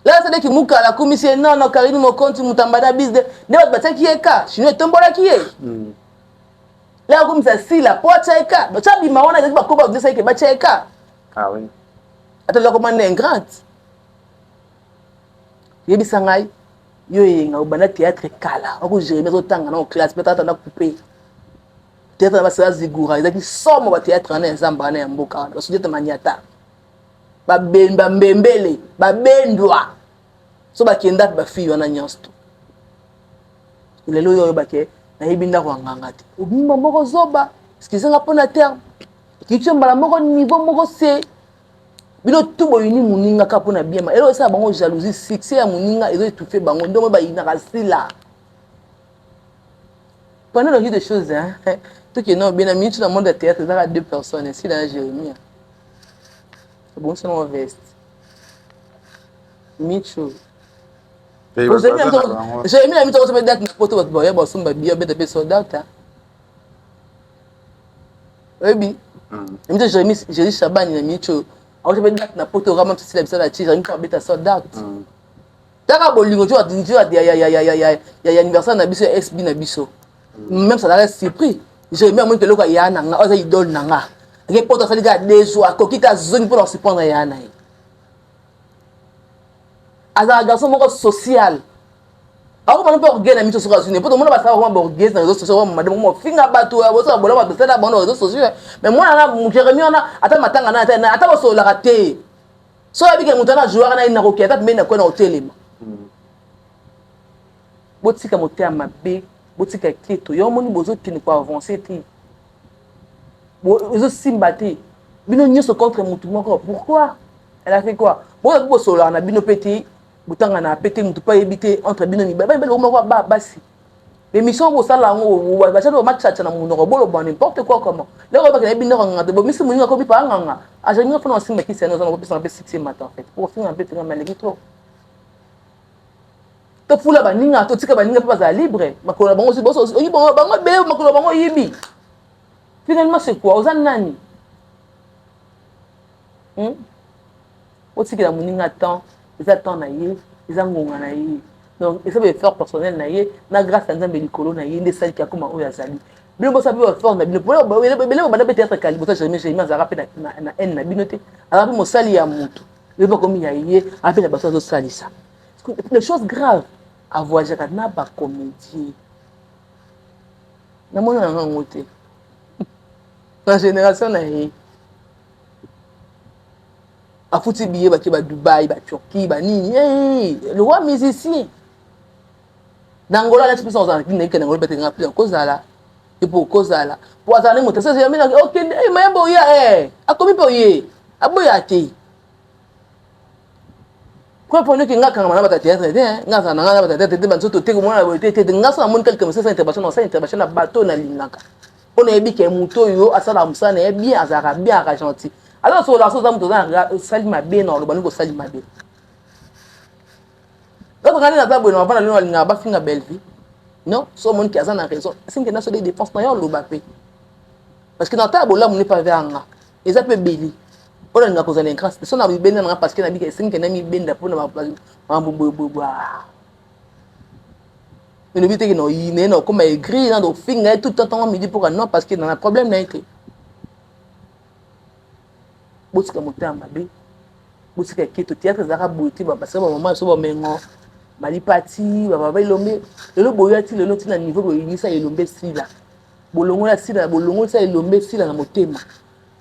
S3: la sadeki mukala komisie non Karim Mokonzi mutambana business nde bato batiaki ye ka chino etombolaki ye la akomisa sila po atya ye ka batya bima wana ezaki bakoba kodesa yeke batya ye ka atala komanda ingrante yebisa ngai yo yenga obanda théâtre kala oko Jérémie azotanga na classe peut-être na couper théâtre na basa zigura ezaki somo ba théâtre na nzamba na mboka wana basudeta manyata babemba mbembele babendwa so bakenda ba fille wana nyonso lelo yo bake na yebinda ko nganga te obimba moko zoba skizanga pona terme kichembala moko niveau moko se bino tout boyini muninga ka pona biema elo esa bango jalousie succès ya muninga ezo étouffer bango ndomo ba ina kasila pendant la vie des choses hein tout que non bien ami tu dans le monde de théâtre il y a deux personnes ici dans Jérémie c'est bon c'est mon veste Micho Jérémie la mito ko date na poto ba ya ba sumba biya beta pe soldat ebi mito Jérémie Chabani na Micho alors je vais dire na poto vraiment c'est la la tire une fois beta soldat taka bolingo tu ya anniversaire na biso SB na biso même ça reste surpris j'ai même moi que loko ya nanga oza idole nanga ke poto ça diga des jours kokita zone pour se prendre ya na aza garçon moko social ako bana mpe orgueil na miso soka suni po to mona basala vraiment orgueil na réseaux sociaux madame mo finga bato ya bosa bola bato sala bana réseaux sociaux mais moi na Jérémie on a ata matanga na ata boso la raté so abi ke mutana joueur na ina roki ata mena ko na hotelema botika motea mabe botika keto yo moni bozo kini ko avancer ti bozo simbati bino nyoso contre mutu moko pourquoi elle a fait quoi boso la na bino petit butanga na pété mutu pas éviter entre bino ni ba basi l'émission bo sala ngo ba cha do match na muno bolo ba n'importe quoi comment le ba ke bino nganga bo misi muninga ko bi pa nganga a jamais nga fona simba ki seno ko pesa pe 6e matin en fait pour finir un peu finir mal trop to fula ba ninga to tika ba ninga pa za libre makolo bango si boso oyi bango be makolo bango yibi finalement c'est quoi ozan nani otikela muninga temps ils attendent naïe ils angonga naïe donc ils savent effort personnel naïe na grâce à nzambe likolo naïe ndé sali kia kuma oya zali bino bosa bi effort na bino bele bana peut-être kali bosa jamais azara pe na en na binote azara pe mosali ya mutu le ba komi yaïe après la baso zo sali ça les choses graves à voyager na ba comédie na mona na ngote la génération naïe a foutu billet ba Dubaï ba Turquie ba nini le roi musicien Nangola la puissance en Guinée que Nangola peut plus en cause là et pour cause là pour attendre mon test c'est mais OK mais boya a commis boyer a boya ti quoi pour nous que nga quand na ba théâtre nga ça na ba théâtre ba soto te ko mona ba te nga ça mon quelque chose intervention na bateau na lingaka on a bien que muto yo asala musana e bien azara bien argenti alors sur la chose dans salima bien non le baniko salima bien donc regardez la table on va pas aller na ba finga belle vie non so mon qui a ça na raison c'est que na so des défenses na yo lo bapé parce que dans table là on n'est pas vers nga et ça peut béli on a nga cause les grâce so na bien na parce que na bi que c'est que na mi benda pour na ba bo une vite que non il n'est non comme écrit dans finga tout le temps midi pour non parce que dans un problème na écrit botika motamba be botika keto théâtre zaka beauté ba parce que ba maman so ba mengo mali parti ba ilombe le boyati le noti na niveau bo inisa ilombe sila bolongo la sila bolongo sa ilombe sila na motema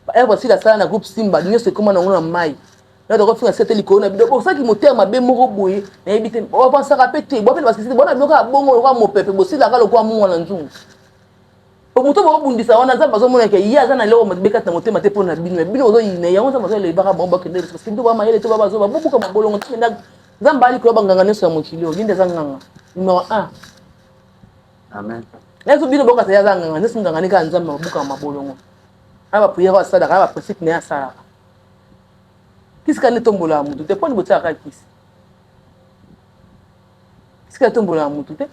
S3: ba eba sila sala na groupe Simba nyo se comment na ngona mai na do ko finga seteli ko na bido pour ça ki motema be moko boye na ebite o pensa rapete bo parce que c'est bona binoka bongo ko mo pepe bo sila ka lo ko mu wana nzungu muto bo bundisa wana nzamba zo mona ke iya za na leo mabeka na motema te pona bino zo ine ya nzamba zo le baka bomba ke ndele parce que ndo ba mayele to ba zo ba bubuka mabolongo tena nzamba ali ko banganga neso ya mokilio linde za nganga numéro 1
S2: amen
S3: neso bino boka ya za nganga neso nganga ni ka nzamba bubuka mabolongo aba prière wa sada aba principe ne ya sala kiska ne tombola mutu te poni botaka kisi kiska tombola mutu te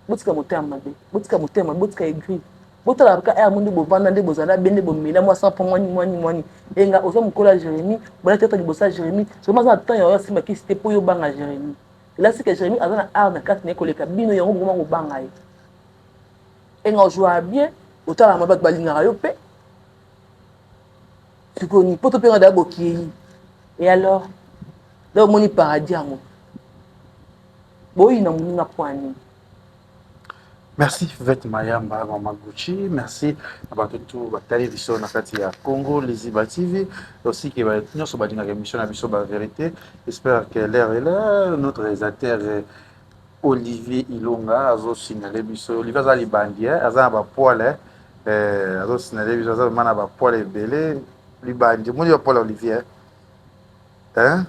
S3: botika motema be botika aigri botala ka ya mundi bovanda nde bozala bende bomela moi sans pour mwani enga ozo mukola Jérémie bona tete libosa Jérémie seulement ça temps ya simba ki c'était pour yo banga Jérémie là c'est que Jérémie azana art na carte ne koleka bino yango ngoma ko banga ye enga joua bien otala mabat balinga yo pe tu connais poto pe ngada boki et alors là moni paradis yango boyi na muninga poani.
S2: Merci Fivette Mayamba Mama Gucci, merci à tout batali biso na kati ya Congo les Iba TV aussi qui va nous sur badinga émission na biso ba vérité. J'espère que l'air est là notre réalisateur Olivier Ilonga azo signaler biso Olivier Zali Bandia aza ba poil azo signaler biso aza mana ba poil belé li bandi mo yo Paul Olivier hein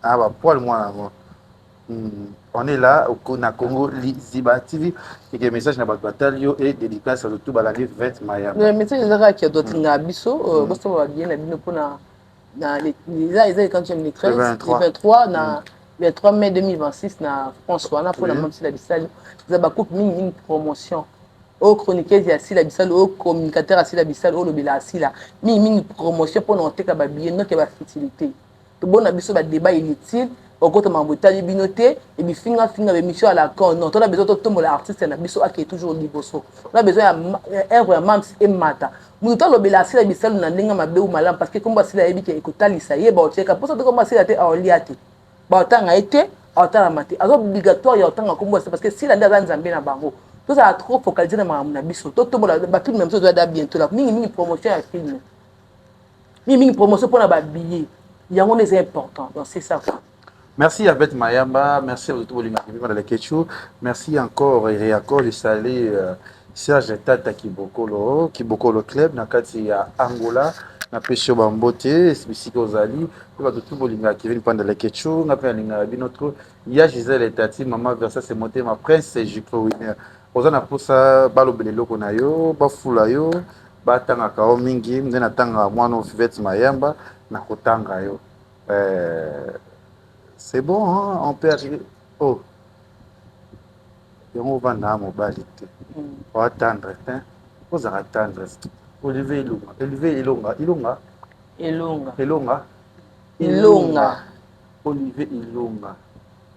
S2: ah ba poil moi on est là au Congo Ziba TV et que message na batalio et dédicace à tout baladi 20 maya
S3: le message là qui doit na biso bosto va bien na bino pona na les quand tu me 13 23 na le 3 mai 2026 na François na pour la même si la bisal za ba coupe une promotion au chroniqueur ya si la bisal au communicateur à si la bisal au lobela si la une promotion pour noter ka ba bien non que ba fertilité to bon na biso ba débat inutile au côté mambotali binoté et bi finga émission à la con non on a besoin de tomber l'artiste na biso qui est toujours liboso on a besoin un vraiment et mata muto lobela si la bisal na ndinga mabe ou malam parce que comme ba si la yebi ke ekotalisa ye ba oteka pour ça comme ba si la te a oliate ba otanga été autant la maté alors obligatoire ya autant comme ça parce que si la ndeza nzambe na bango tout ça a trop focalisé na makambo na biso to tombola ba film même chose doit bientôt là mingi promotion ya film mingi promotion pour na ba billet yango c'est important donc c'est ça.
S2: Merci Albert Mayamba, merci à tous les gens qui viennent dans les Ketchou, merci encore et encore les salés Serge Tata Kibokolo Club na kati ya Angola na pesho bambote spécifique aux ali pour tout le monde qui viennent pendant les Ketchou na pe linga binotro ya Gisèle et Tati maman versa c'est monté ma prince Jupro winner ozana pour ça balobelelo ko na yo bafula yo batanga ka mingi ndena tanga mwana Albert Mayamba na kotanga yo c'est bon, hein? On peut arriver. Oh, on va dans mon balité. On va attendre, hein? On va attendre. Olivier Ilonga. Olivier Ilonga.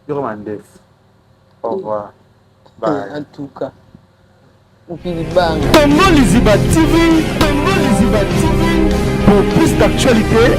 S2: Yormandef. Au revoir. Bye.
S3: En tout cas. Bang.
S1: Liziba TV. Pour plus d'actualité.